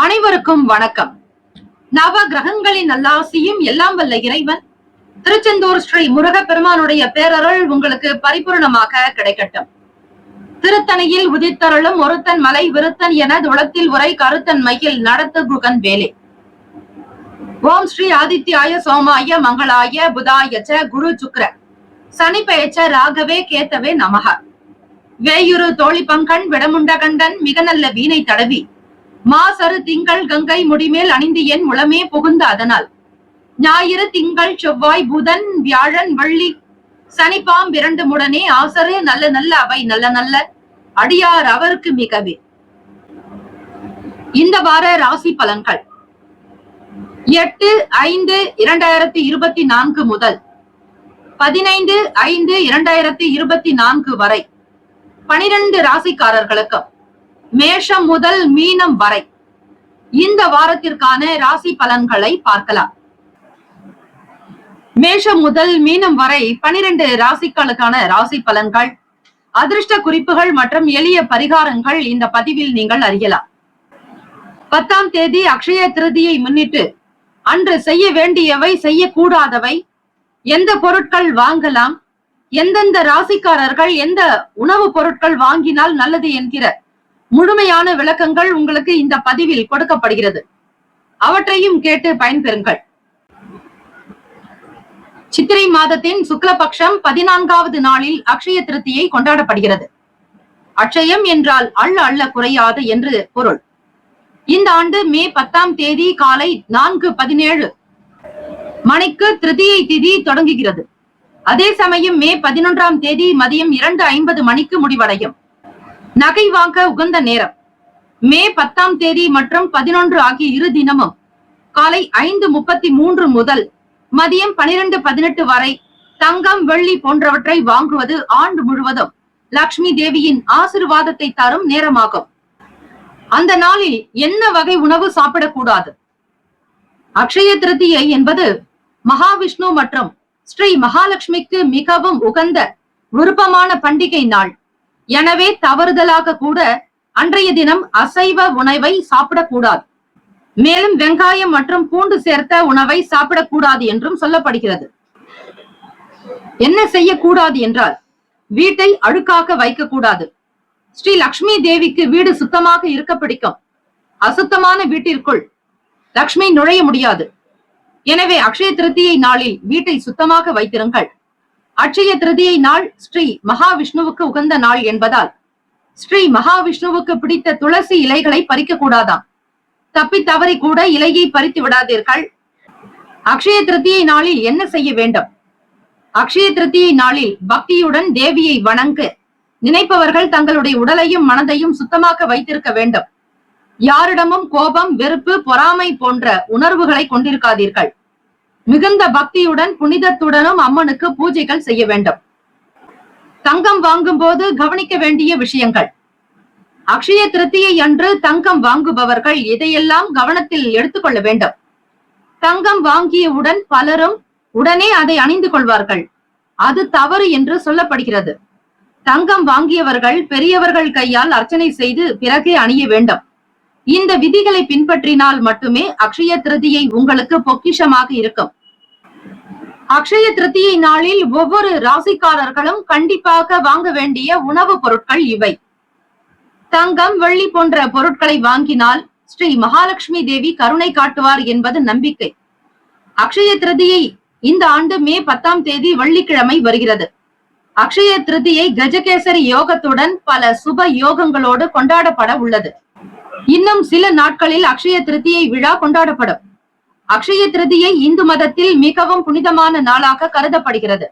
அனைவருக்கும் வணக்கம். நவ கிரகங்களின் நல்லாசியும் எல்லாம் வல்ல இறைவன் திருச்செந்தூர் ஸ்ரீ முருகப்பெருமானுடைய பேரருள் உங்களுக்கு பரிபூர்ணமாக கிடைக்கட்டும். திருத்தணியில் உதித்தருளும் ஒருத்தன் மலை விருத்தன் என துளத்தில் உரை கருத்தன் மையில் நடத்து குகன் வேலே. ஓம் ஸ்ரீ ஆதித்யாய சோமாய மங்களாய புதாயச்ச குரு சுக்ர சனி பெயச்ச ராகவே கேத்தவே நமக. வேயுரு தோழி பங்கன் விடமுண்ட கண்டன் மிக நல்ல வீணை தடவி மாசரு திங்கள் கங்கை முடிமேல் அணிந்து என் முளமே புகுந்த அதனால் ஞாயிறு திங்கள் செவ்வாய் புதன் வியாழன் வள்ளி சனிப்பாம் இரண்டு முடனே ஆசரு நல்ல நல்ல அவை நல்ல நல்ல அடியார் அவருக்கு மிகவே. இந்த வார ராசி பலன்கள் 8/5/2024 முதல் 15/5/2024 வரை 12 ராசிக்காரர்களுக்கு மேஷம் முதல் மீனம் வரை இந்த வாரத்திற்கான ராசி பலன்களை பார்க்கலாம். மேஷம் முதல் மீனம் வரை 12 ராசிகளுக்கான ராசி பலன்கள், அதிர்ஷ்ட குறிப்புகள் மற்றும் எளிய பரிகாரங்கள் இந்த பதிவில் நீங்கள் அறியலாம். 10ஆம் தேதி அக்ஷய திருதியை முன்னிட்டு அன்று செய்ய வேண்டியவை, செய்யக்கூடாதவை, எந்த பொருட்கள் வாங்கலாம், எந்தெந்த ராசிக்காரர்கள் எந்த உணவுப் பொருட்கள் வாங்கினால் நல்லது என்கிற முழுமையான விளக்கங்கள் உங்களுக்கு இந்த பதிவில் கொடுக்கப்படுகிறது. அவற்றையும் கேட்டு பயன்பெறுங்கள். சித்திரை மாதத்தின் சுக்லபக்ஷம் 14வது நாளில் அக்ஷய திருத்தியை கொண்டாடப்படுகிறது. அக்ஷயம் என்றால் அள்ள அள்ள குறையாது என்று பொருள். இந்த ஆண்டு மே 10ஆம் தேதி காலை 4:17 மணிக்கு திருதியை திதி தொடங்குகிறது. அதே சமயம் மே 11ஆம் தேதி மதியம் 2:50 மணிக்கு முடிவடையும். நகை வாங்க உகந்த நேரம் மே 10ஆம் தேதி மற்றும் 11 ஆகிய இரு தினமும் காலை 5:33 முதல் மதியம் 12:18 வரை தங்கம் வெள்ளி போன்றவற்றை வாங்குவது ஆண்டு முழுவதும் லட்சுமி தேவியின் ஆசீர்வாதத்தை தரும் நேரமாகும். அந்த நாளில் என்ன வகை உணவு சாப்பிடக்கூடாது? அக்ஷய திருதியை என்பது மகாவிஷ்ணு மற்றும் ஸ்ரீ மகாலட்சுமிக்கு மிகவும் உகந்த விருப்பமான பண்டிகை நாள். எனவே தவறுதலாக கூட அன்றைய தினம் அசைவ உணவை சாப்பிடக்கூடாது. மேலும் வெங்காயம் மற்றும் பூண்டு சேர்த்த உணவை சாப்பிடக்கூடாது என்றும் சொல்லப்படுகிறது. என்ன செய்யக்கூடாது என்றால், வீட்டை அழுக்காக வைக்கக்கூடாது. ஸ்ரீ லட்சுமி தேவிக்கு வீடு சுத்தமாக இருக்க பிடிக்கும். அசுத்தமான வீட்டிற்குள் லட்சுமி நுழைய முடியாது. எனவே அக்ஷய திருதியை நாளில் வீட்டை சுத்தமாக வைத்திருங்கள். அக்ஷய திருதியை நாள் ஸ்ரீ மகாவிஷ்ணுவுக்கு உகந்த நாள் என்பதால் ஸ்ரீ மகாவிஷ்ணுவுக்கு பிடித்த துளசி இலைகளை பறிக்க கூடாதாம். தப்பி தவறி கூட இலையை பறித்து விடாதீர்கள். அக்ஷய திருதியை நாளில் என்ன செய்ய வேண்டும்? அக்ஷய திருதியை நாளில் பக்தியுடன் தேவியை வணங்க நினைப்பவர்கள் தங்களுடைய உடலையும் மனதையும் சுத்தமாக வைத்திருக்க வேண்டும். யாரிடமும் கோபம், வெறுப்பு, பொறாமை போன்ற உணர்வுகளை கொண்டிருக்காதீர்கள். மிகுந்த பக்தியுடன் புனிதத்துடனும் அம்மனுக்கு பூஜைகள் செய்ய வேண்டும். தங்கம் வாங்கும் போது கவனிக்க வேண்டிய விஷயங்கள். அக்ஷய திருதியை அன்று தங்கம் வாங்குபவர்கள் இதையெல்லாம் கவனத்தில் எடுத்துக்கொள்ள வேண்டும். தங்கம் வாங்கியவுடன் பலரும் உடனே அதை அணிந்து கொள்வார்கள். அது தவறு என்று சொல்லப்படுகிறது. தங்கம் வாங்கியவர்கள் பெரியவர்கள் கையால் அர்ச்சனை செய்து பிறகே அணிய வேண்டும். இந்த விதிகளை பின்பற்றினால் மட்டுமே அக்ஷய திருதியை உங்களுக்கு பொக்கிஷமாக இருக்கும். அக்ஷய திருதியை நாளில் ஒவ்வொரு ராசிக்காரர்களும் கண்டிப்பாக வாங்க வேண்டிய உணவுப் பொருட்கள் இவை. தங்கம், வெள்ளி போன்ற பொருட்களை வாங்கினால் ஸ்ரீ மகாலட்சுமி தேவி கருணை காட்டுவார் என்பது நம்பிக்கை. அக்ஷய திருதியை இந்த ஆண்டு மே 10ஆம் தேதி வெள்ளிக்கிழமை வருகிறது. அக்ஷய திருதியை கஜகேசரி யோகத்துடன் பல சுப யோகங்களோடு கொண்டாடப்பட உள்ளது. இன்னும் சில நாட்களில் அக்ஷய திருதியை விழா கொண்டாடப்படும். அக்ஷய திருதியை இந்து மதத்தில் மிகவும் புனிதமான நாளாக கருதப்படுகிறது.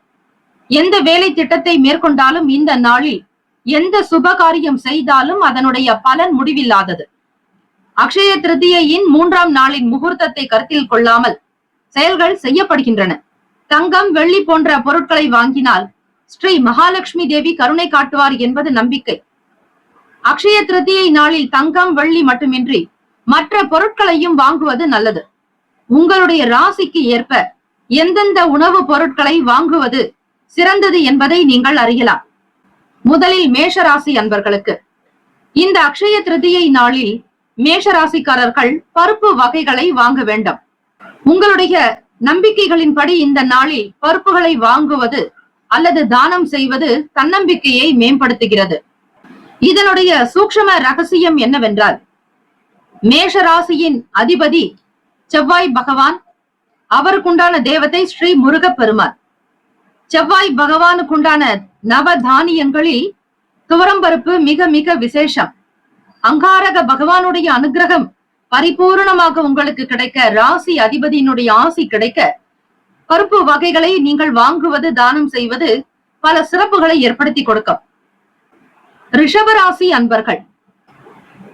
எந்த வேலை திட்டத்தை மேற்கொண்டாலும் இந்த நாளில் எந்த சுப காரியம் செய்தாலும் அதனுடைய பலன் முடிவில்லாதது. அக்ஷய திருதியையின் 3ஆம் நாளின் முகூர்த்தத்தை கருத்தில் கொள்ளாமல் செயல்கள் செய்யப்படுகின்றன. தங்கம், வெள்ளி போன்ற பொருட்களை வாங்கினால் ஸ்ரீ மகாலட்சுமி தேவி கருணை காட்டுவார் என்பது நம்பிக்கை. அக்ஷய திருதியை நாளில் தங்கம், வெள்ளி மட்டுமின்றி மற்ற பொருட்களையும் வாங்குவது நல்லது. உங்களுடைய ராசிக்கு ஏற்ப எந்தெந்த உணவுப் பொருட்களை வாங்குவது சிறந்தது என்பதை நீங்கள் அறியலாம். முதலில் மேஷ ராசி அன்பர்களுக்கு இந்த அக்ஷய திருதியை நாளில் மேஷ ராசிக்காரர்கள் பருப்பு வகைகளை வாங்க வேண்டாம். உங்களுடைய நம்பிக்கைகளின்படி இந்த நாளில் பருப்புகளை வாங்குவது அல்லது தானம் செய்வது தன்னம்பிக்கையை மேம்படுத்துகிறது. இதனுடைய சூக்ஷ்ம ரகசியம் என்னவென்றால், மேஷ ராசியின் அதிபதி செவ்வாய் பகவான், அவருக்குண்டான தேவதை ஸ்ரீ முருகப்பெருமான். செவ்வாய் பகவானுக்குண்டான நவ தானியங்களில் துவரம்பருப்பு மிக மிக விசேஷம். அங்காரக பகவானுடைய அனுகிரகம் பரிபூர்ணமாக உங்களுக்கு கிடைக்க, ராசி அதிபதியினுடைய ஆசி கிடைக்க, பருப்பு வகைகளை நீங்கள் வாங்குவது தானம் செய்வது பல சிறப்புகளை ஏற்படுத்தி கொடுக்கும். ரிஷபராசி அன்பர்கள்,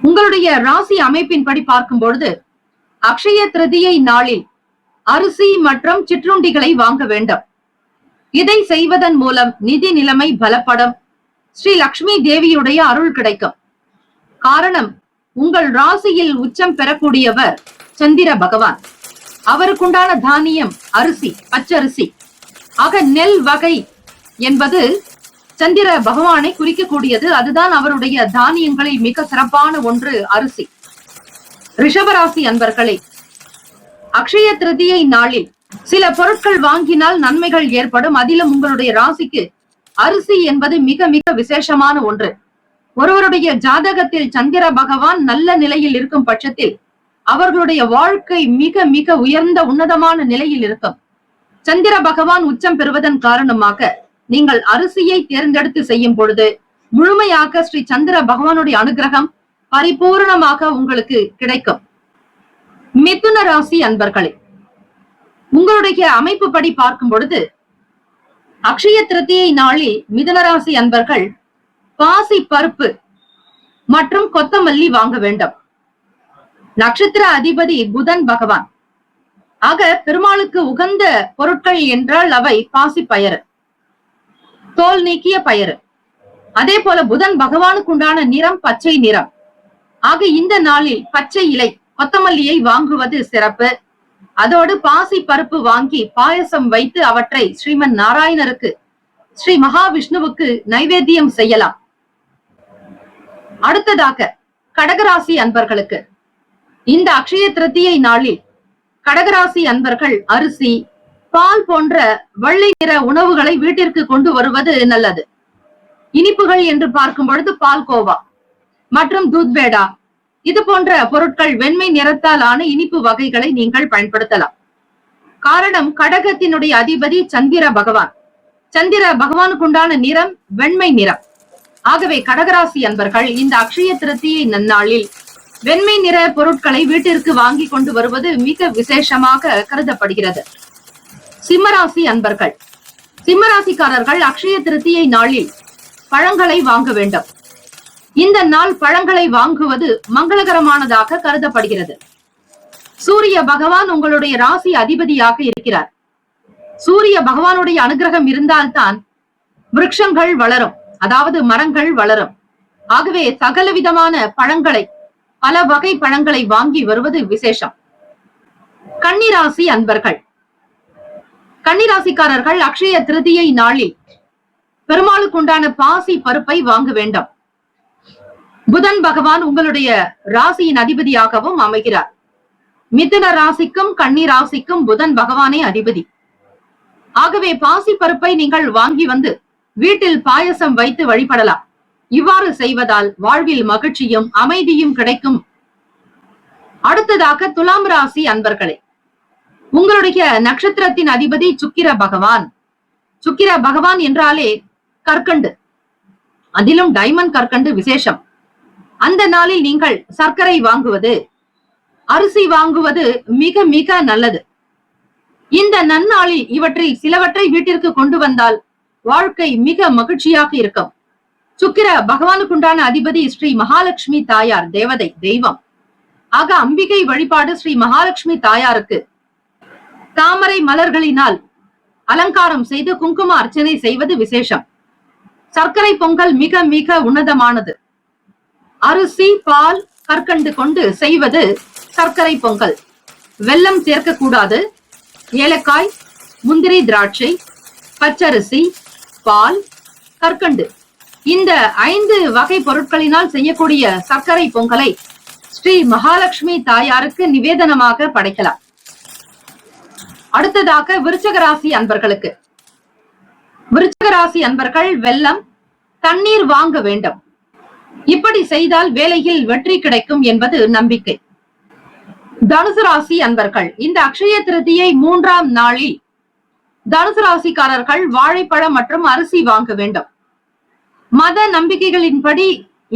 உங்களுடைய ராசி அமைப்பின்படி பார்க்கும் பொழுது அக்ஷய திருதியை நாளில் அரிசி மற்றும் சிற்றுண்டிகளை வாங்க வேண்டும். இதை செய்வதன் மூலம் நிதி நிலைமை பலப்படும். ஸ்ரீ லக்ஷ்மி தேவியுடைய அருள் கிடைக்கும். காரணம், உங்கள் ராசியில் உச்சம் பெறக்கூடியவர் சந்திர பகவான். அவருக்குண்டான தானியம் அரிசி, பச்சரிசி. ஆக நெல் வகை என்பது சந்திர பகவானை குறிக்கக்கூடியது. அதுதான் அவருடைய தானியங்களில் மிக சிறப்பான ஒன்று அரிசி. ரிஷபராசி அன்பர்களே, அக்ஷய திருதியை நாளில் சில பொருட்கள் வாங்கினால் நன்மைகள் ஏற்படும். அதிலும் உங்களுடைய ராசிக்கு அரிசி என்பது மிக மிக விசேஷமான ஒன்று. ஒருவருடைய ஜாதகத்தில் சந்திர பகவான் நல்ல நிலையில் இருக்கும் பட்சத்தில் அவர்களுடைய வாழ்க்கை மிக மிக உயர்ந்த உன்னதமான நிலையில் இருக்கும். சந்திர பகவான் உச்சம் பெறுவதன் காரணமாக நீங்கள் அரிசியை தேர்ந்தெடுத்து செய்யும் பொழுது முழுமையாக ஸ்ரீ சந்திர பகவானுடைய அனுகிரகம் பரிபூர்ணமாக உங்களுக்கு கிடைக்கும். மிதுன ராசி அன்பர்களே, உங்களுடைய அமைப்பு படி பார்க்கும் பொழுது அக்ஷய திருதியை நாளில் மிதுன ராசி அன்பர்கள் பாசி பருப்பு மற்றும் கொத்தமல்லி வாங்க வேண்டும். நட்சத்திர அதிபதி புதன் பகவான். ஆக பெருமாளுக்கு உகந்த பொருட்கள் என்றால் அவை பாசி பயறு, தோல் நீக்கிய பயறு. அதே போல புதன் பகவானுக்கு உண்டான நிறம் பச்சை நிறம். ஆக இந்த நாளில் பச்சை இலை கொத்தமல்லியை வாங்குவது சிறப்பு. அதோடு பாசி பருப்பு வாங்கி பாயசம் வைத்து அவற்றை ஸ்ரீமன் நாராயணருக்கு, ஸ்ரீ மகாவிஷ்ணுவுக்கு நைவேத்தியம் செய்யலாம். அடுத்ததாக கடகராசி அன்பர்களுக்கு இந்த அக்ஷய திருதியை நாளில் கடகராசி அன்பர்கள் அரிசி, பால் போன்ற வெள்ளை நிற உணவுகளை வீட்டிற்கு கொண்டு வருவது நல்லது. இனிப்புகள் என்று பார்க்கும் பொழுது பால்கோவா மற்றும் தூத்பேடா இது போன்ற பொருட்கள் வெண்மை நிறத்தால் ஆன இனிப்பு வகைகளை நீங்கள் பயன்படுத்தலாம். காரணம், கடகத்தினுடைய அதிபதி சந்திர பகவான். சந்திர பகவானுக்கு உண்டான நிறம் வெண்மை நிறம். ஆகவே கடகராசி அன்பர்கள் இந்த அக்ஷய திருதியை நன்னாளில் வெண்மை நிற பொருட்களை வீட்டிற்கு வாங்கி கொண்டு வருவது மிக விசேஷமாக கருதப்படுகிறது. சிம்மராசி அன்பர்கள், சிம்மராசிக்காரர்கள் அக்ஷய திருதியை நாளில் பழங்களை வாங்க வேண்டும். இந்த நாள் பழங்களை வாங்குவது மங்களகரமானதாக கருதப்படுகிறது. சூரிய பகவான் உங்களுடைய ராசி அதிபதியாக இருக்கிறார். சூரிய பகவானுடைய அனுகிரகம் இருந்தால்தான் விருட்சங்கள் வளரும், அதாவது மரங்கள் வளரும். ஆகவே சகல விதமான பழங்களை, பல வகை பழங்களை வாங்கி வருவது விசேஷம். கன்னிராசி அன்பர்கள், கன்னிராசிக்காரர்கள் அக்ஷய திருதியை நாளில் பெருமாளுக்கு உண்டான பாசி பருப்பை வாங்க வேண்டும். புதன் பகவான் உங்களுடைய ராசியின் அதிபதியாகவும் அமைகிறார். மிதுன ராசிக்கும் கன்னி ராசிக்கும் புதன் பகவானே அதிபதி. ஆகவே பாசி பருப்பை நீங்கள் வாங்கி வந்து வீட்டில் பாயசம் வைத்து வழிபடலாம். இவ்வாறு செய்வதால் வாழ்வில் மகிழ்ச்சியும் அமைதியும் கிடைக்கும். அடுத்ததாக துலாம் ராசி அன்பர்களே, உங்களுடைய நட்சத்திரத்தின் அதிபதி சுக்கிர பகவான். சுக்கிர பகவான் என்றாலே கற்கண்டு, அதிலும் டைமண்ட் கற்கண்டு விசேஷம். அந்த நாளில் நீங்கள் சர்க்கரை வாங்குவது, அரிசி வாங்குவது மிக மிக நல்லது. இந்த நன்னாளில் இவற்றில் சிலவற்றை வீட்டிற்கு கொண்டு வந்தால் வாழ்க்கை மிக மகிழ்ச்சியாக இருக்கும். சுக்கிர பகவானுக்குண்டான அதிபதி ஸ்ரீ மகாலட்சுமி தாயார், தேவதை, தெய்வம். ஆக அம்பிகை வழிபாடு ஸ்ரீ மகாலட்சுமி தாயாருக்கு தாமரை மலர்களினால் அலங்காரம் செய்து குங்கும அர்ச்சனை செய்வது விசேஷம். சர்க்கரை பொங்கல் மிக மிக உன்னதமானது. அரிசி, பால், கற்கண்டு கொண்டு செய்வது சர்க்கரை பொங்கல். வெல்லம் சேர்க்கக்கூடாது. ஏலக்காய், முந்திரி, திராட்சை, பச்சரிசி, பால், கற்கண்டு இந்த 5 வகை பொருட்களினால் செய்யக்கூடிய சர்க்கரை பொங்கலை ஸ்ரீ மகாலட்சுமி தாயாருக்கு நிவேதனமாக படைக்கலாம். அடுத்ததாக விருச்சக ராசி அன்பர்களுக்கு. விருச்சக ராசி அன்பர்கள் வெல்லம், தண்ணீர் வாங்க வேண்டும். இப்படி செய்தால் வேலையில் வெற்றி கிடைக்கும் என்பது நம்பிக்கை. தனுசு ராசி அன்பர்கள் இந்த அக்ஷய திருதியை 3ஆம் நாளில் தனுசு ராசிக்காரர்கள் வாழைப்பழம் மற்றும் அரிசி வாங்க வேண்டும். மத நம்பிக்கைகளின்படி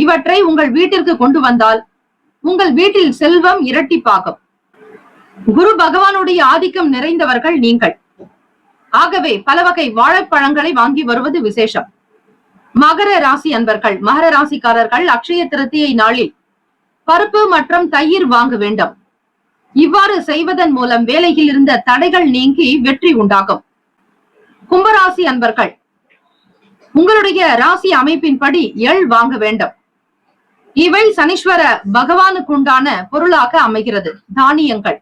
இவற்றை உங்கள் வீட்டிற்கு கொண்டு வந்தால் உங்கள் வீட்டில் செல்வம் இரட்டிப்பாகும். குரு பகவானுடைய ஆதிக்கம் நிறைந்தவர்கள் நீங்கள். ஆகவே பல வகை வாழைப்பழங்களை வாங்கி வருவது விசேஷம். மகர ராசி அன்பர்கள், மகர ராசிக்காரர்கள் அக்ஷய திருதியை நாளில் பருப்பு மற்றும் தயிர் வாங்க வேண்டும். இவ்வாறு செய்வதன் மூலம் வேலையில் இருந்த தடைகள் நீங்கி வெற்றி உண்டாகும். கும்பராசி அன்பர்கள் உங்களுடைய ராசி அமைப்பின்படி எள் வாங்க வேண்டும். இவை சனீஸ்வர பகவானுக்குண்டான பொருளாக அமைகிறது. தானியங்கள்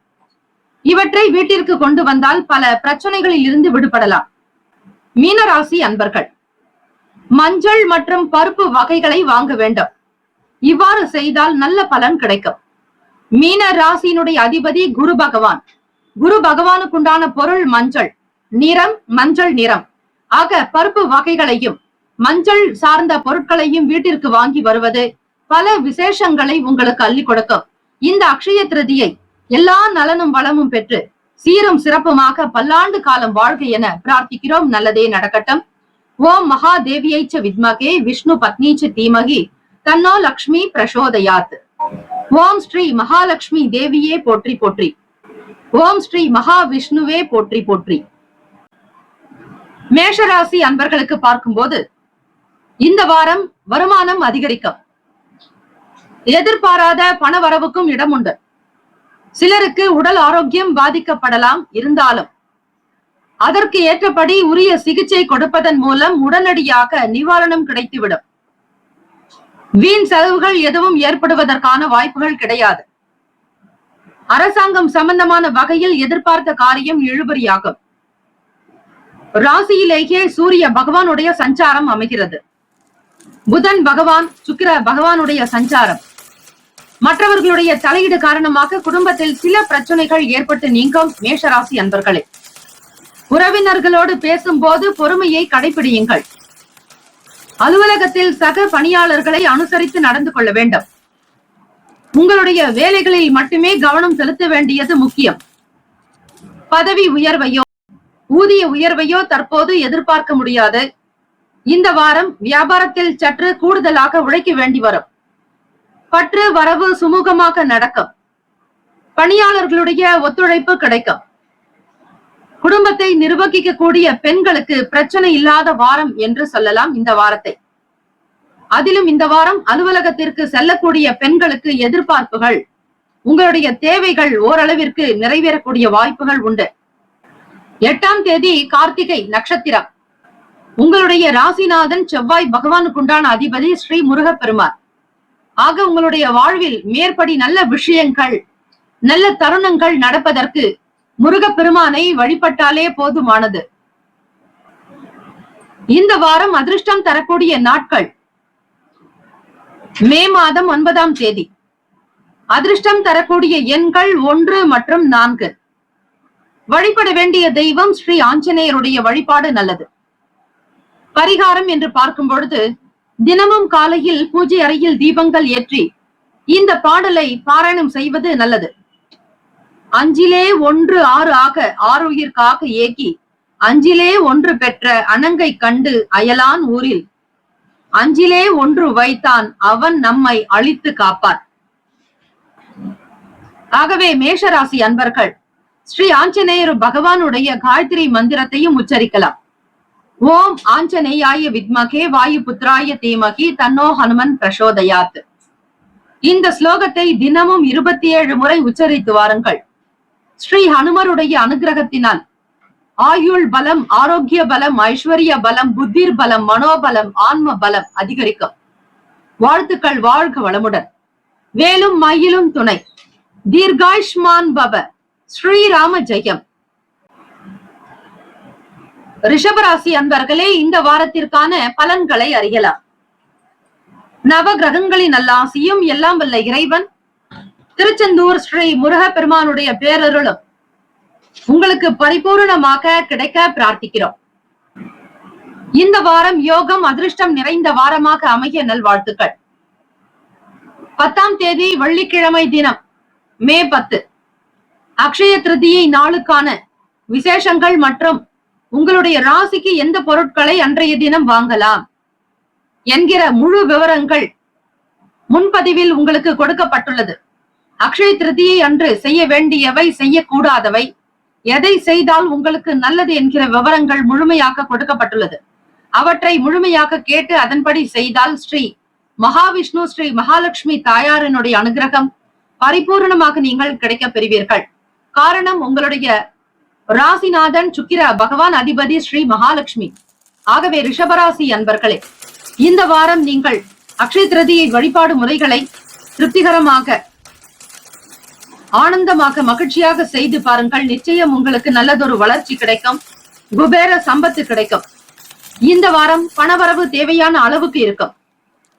இவற்றை வீட்டிற்கு கொண்டு வந்தால் பல பிரச்சனைகளில் இருந்து விடுபடலாம். மீனராசி அன்பர்கள் மஞ்சள் மற்றும் பருப்பு வகைகளை வாங்க வேண்டும். இவ்வாறு செய்தால் நல்ல பலன் கிடைக்கும். மீன ராசியினுடைய அதிபதி குரு பகவான். குரு பகவானுக்குண்டான பொருள் மஞ்சள், நிறம் மஞ்சள் நிறம். ஆக பருப்பு வகைகளையும் மஞ்சள் சார்ந்த பொருட்களையும் வீட்டிற்கு வாங்கி வருவது பல விசேஷங்களை உங்களுக்கு அள்ளி கொடுக்கும். இந்த அக்ஷய திருதியை எல்லா நலனும் வளமும் பெற்று சீரும் சிறப்புமாக பல்லாண்டு காலம் வாழ்க என பிரார்த்திக்கிறோம். நல்லதே நடக்கட்டும். ஓம் மகாதேவியைச்ச வித்மகே விஷ்ணு பத்னீச்ச தீமகி தன்னோ லக்ஷ்மி பிரசோதயாத். ஓம் ஸ்ரீ மகாலட்சுமி தேவியே போற்றி போற்றி. ஓம் ஸ்ரீ மகாவிஷ்ணுவே போற்றி போற்றி. மேஷராசி அன்பர்களுக்கு பார்க்கும்போது இந்த வாரம் வருமானம் அதிகரிக்கும். எதிர்பாராத பண வரவுக்கும் இடம் உண்டு. சிலருக்கு உடல் ஆரோக்கியம் பாதிக்கப்படலாம். இருந்தாலும் அதற்கு ஏற்றபடி உரிய சிகிச்சை கொடுப்பதன் மூலம் உடனடியாக நிவாரணம் கிடைத்துவிடும். வீண் செலவுகள் எதுவும் ஏற்படுவதற்கான வாய்ப்புகள் கிடையாது. அரசாங்கம் சம்பந்தமான வகையில் எதிர்பார்த்த காரியம் இழுபறியாகும். ராசியிலேயே சூரிய பகவானுடைய சஞ்சாரம் அமைகிறது. புதன் பகவான், சுக்கிர பகவானுடைய சஞ்சாரம் மற்றவர்களுடைய தலையீடு காரணமாக குடும்பத்தில் சில பிரச்சனைகள் ஏற்பட்டு நீங்கும். மேஷராசி அன்பர்களே, உறவினர்களோடு பேசும்போது பொறுமையை கடைபிடியுங்கள். அலுவலகத்தில் சக பணியாளர்களை அனுசரித்து நடந்து கொள்ள வேண்டும். உங்களுடைய வேலைகளில் மட்டுமே கவனம் செலுத்த வேண்டியது முக்கியம். பதவி உயர்வையோ ஊதிய உயர்வையோ தற்போது எதிர்பார்க்க முடியாது. இந்த வாரம் வியாபாரத்தில் சற்று கூடுதலாக உழைக்க வேண்டி வரும். பற்று வரவு சுமூகமாக நடக்கும். பணியாளர்களுடைய ஒத்துழைப்பு கிடைக்கும். குடும்பத்தை நிர்வகிக்கக்கூடிய பெண்களுக்கு பிரச்சனை இல்லாத வாரம் என்று சொல்லலாம் இந்த வாரத்தை. அதிலும் இந்த வாரம் அலுவலகத்திற்கு செல்லக்கூடிய பெண்களுக்கு எதிர்பார்ப்புகள், உங்களுடைய தேவைகள் ஓரளவிற்கு நிறைவேறக்கூடிய வாய்ப்புகள் உண்டு. 8ஆம் தேதி கார்த்திகை நட்சத்திரம். உங்களுடைய ராசிநாதன் செவ்வாய் பகவானுக்குண்டான அதிபதி ஸ்ரீ முருகப்பெருமான். ஆக உங்களுடைய வாழ்வில் மேற்படி நல்ல விஷயங்கள், நல்ல தருணங்கள் நடப்பதற்கு முருகப்பெருமானை வழிபட்டாலே போதுமானது. இந்த வாரம் அதிர்ஷ்டம் தரக்கூடிய நாட்கள் மே மாதம் 9ஆம் தேதி. அதிர்ஷ்டம் தரக்கூடிய எண்கள் 1 மற்றும் 4. வழிபட வேண்டிய தெய்வம் ஸ்ரீ ஆஞ்சநேயருடைய வழிபாடு நல்லது. பரிகாரம் என்று பார்க்கும் பொழுது தினமும் காலையில் பூஜை அறையில் தீபங்கள் ஏற்றி இந்த பாடலை பாராயணம் செய்வது நல்லது. 5 1 6 ஆக ஆறுயிர்க்காக ஏகி 5 1 பெற்ற அணங்கை கண்டு அயலான் ஊரில் 5 1 வைத்தான் அவன் நம்மை அழித்து காப்பார். ஆகவே மேஷராசி அன்பர்கள் ஸ்ரீ ஆஞ்சநேயர் பகவானுடைய காயத்ரி மந்திரத்தையும் உச்சரிக்கலாம். ஓம் ஆஞ்சநேயாய வித்மகே வாயு புத்திராய தீமகி தன்னோ ஹனுமன் பிரசோதயாத். இந்த ஸ்லோகத்தை தினமும் 27 முறை உச்சரித்து வாருங்கள். ஸ்ரீ ஹனுமருடைய அனுகிரகத்தினால் ஆயுள் பலம், ஆரோக்கிய பலம், ஐஸ்வர்ய பலம், புத்திர் பலம், மனோபலம், ஆன்ம பலம் அதிகரிக்கும். வாழ்த்துக்கள். வாழ்க வளமுடன். வேலும் மயிலும் துணை. தீர்காயுஷ்மான் பவ. ஸ்ரீராம ஜெயம். ரிஷபராசி அன்பர்களே, இந்த வாரத்திற்கான பலன்களை அறியலாம். நவ கிரகங்களின் நல்லாசியும் எல்லாம் வல்ல இறைவன் திருச்செந்தூர் ஸ்ரீ முருகப்பெருமானுடைய பேரருளும் உங்களுக்கு பரிபூர்ணமாக கிடைக்க பிரார்த்திக்கிறோம். இந்த வாரம் யோகம் அதிர்ஷ்டம் நிறைந்த வாரமாக அமைய நல்வாழ்த்துக்கள். 10ஆம் தேதி வெள்ளிக்கிழமை தினம் மே 10 அக்ஷய திருதியை நாளுக்கான விசேஷங்கள் மற்றும் உங்களுடைய ராசிக்கு எந்த பொருட்களை அன்றைய தினம் வாங்கலாம் என்கிற முழு விவரங்கள் முன்பதிவில் உங்களுக்கு கொடுக்கப்பட்டுள்ளது. அக்ஷய திருதியை அன்று செய்ய வேண்டியவை, செய்யக்கூடாதவை, எதை செய்தால் உங்களுக்கு நல்லது என்கிற விவரங்கள் முழுமையாக கொடுக்கப்பட்டுள்ளது. அவற்றை முழுமையாக கேட்டு அதன்படி செய்தால் ஸ்ரீ மகாவிஷ்ணு ஸ்ரீ மகாலட்சுமி தாயாரினுடைய அனுகிரகம் பரிபூர்ணமாக நீங்கள் கிடைக்க பெறுவீர்கள். காரணம், உங்களுடைய ராசிநாதன் சுக்கிர பகவான் அதிபதி ஸ்ரீ மகாலட்சுமி. ஆகவே ரிஷபராசி அன்பர்களே, இந்த வாரம் நீங்கள் அக்ஷய திருதியை வழிபாடு முறைகளை திருப்திகரமாக, ஆனந்தமாக, மகிழ்ச்சியாக செய்து பாருங்கள். நிச்சயம் உங்களுக்கு நல்லதொரு வளர்ச்சி கிடைக்கும், குபேர சம்பத்து கிடைக்கும். இந்த வாரம் பணவரவு தேவையான அளவுக்கு இருக்கும்.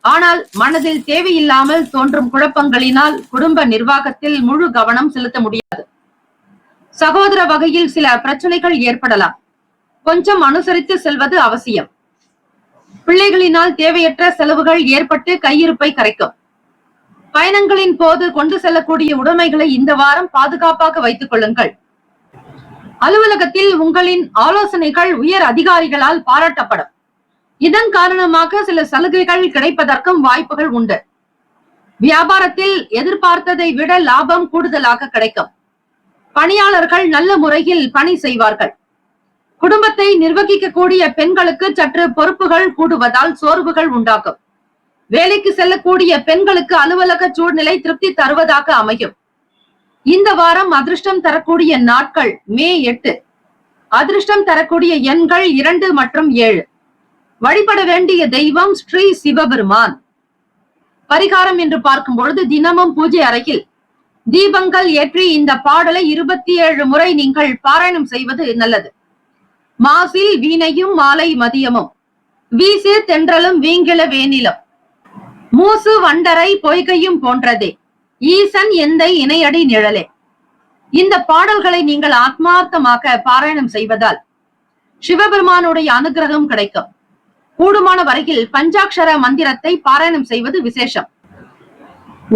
ஆனால் மனதில் தேவையில்லாமல் தோன்றும் குழப்பங்களினால் குடும்ப நிர்வாகத்தில் முழு கவனம் செலுத்த முடியாது. சகோதர வகையில் சில பிரச்சனைகள் ஏற்படலாம். கொஞ்சம் அனுசரித்து செல்வது அவசியம். பிள்ளைகளினால் தேவையற்ற செலவுகள் ஏற்பட்டு கையிருப்பை கரைக்கும். பயணங்களின் போது கொண்டு செல்லக்கூடிய உடைமைகளை இந்த வாரம் பாதுகாப்பாக வைத்துக் கொள்ளுங்கள். அலுவலகத்தில் உங்களின் ஆலோசனைகள் உயர் அதிகாரிகளால் பாராட்டப்படும். இதன் காரணமாக சில சலுகைகள் கிடைப்பதற்கும் வாய்ப்புகள் உண்டு. வியாபாரத்தில் எதிர்பார்த்ததை விட லாபம் கூடுதலாக கிடைக்கும். பணியாளர்கள் நல்ல முறையில் பணி செய்வார்கள். குடும்பத்தை நிர்வகிக்கக்கூடிய பெண்களுக்கு சற்று பொறுப்புகள் கூடுவதால் சோர்வுகள் உண்டாகும். வேலைக்கு செல்லக்கூடிய பெண்களுக்கு அலுவலக சூழ்நிலை திருப்தி தருவதாக அமையும். இந்த வாரம் அதிர்ஷ்டம் தரக்கூடிய நாட்கள் மே 8. அதிர்ஷ்டம் தரக்கூடிய எண்கள் 2 மற்றும் 7. வழிபட வேண்டிய தெய்வம் ஸ்ரீ சிவபெருமான். பரிகாரம் என்று பார்க்கும் பொழுது தினமும் பூஜை அறையில் தீபங்கள் ஏற்றி இந்த பாடலை 27 முறை நீங்கள் பாராயணம் செய்வது நல்லது. மாசில் வீணையும் மாலை மதியமும், வீசு தென்றலும் வீங்கில வேனிலும், மூசு வண்டரை பொய்கையும் போன்றதே, ஈசன் எந்தை இணையடி நிழலே. இந்த பாடல்களை நீங்கள் ஆத்மார்த்தமாக பாராயணம் செய்வதால் சிவபெருமானுடைய அனுகிரகம் கிடைக்கும். கூடுமான வரையில் பஞ்சாட்சர மந்திரத்தை பாராயணம் செய்வது விசேஷம்.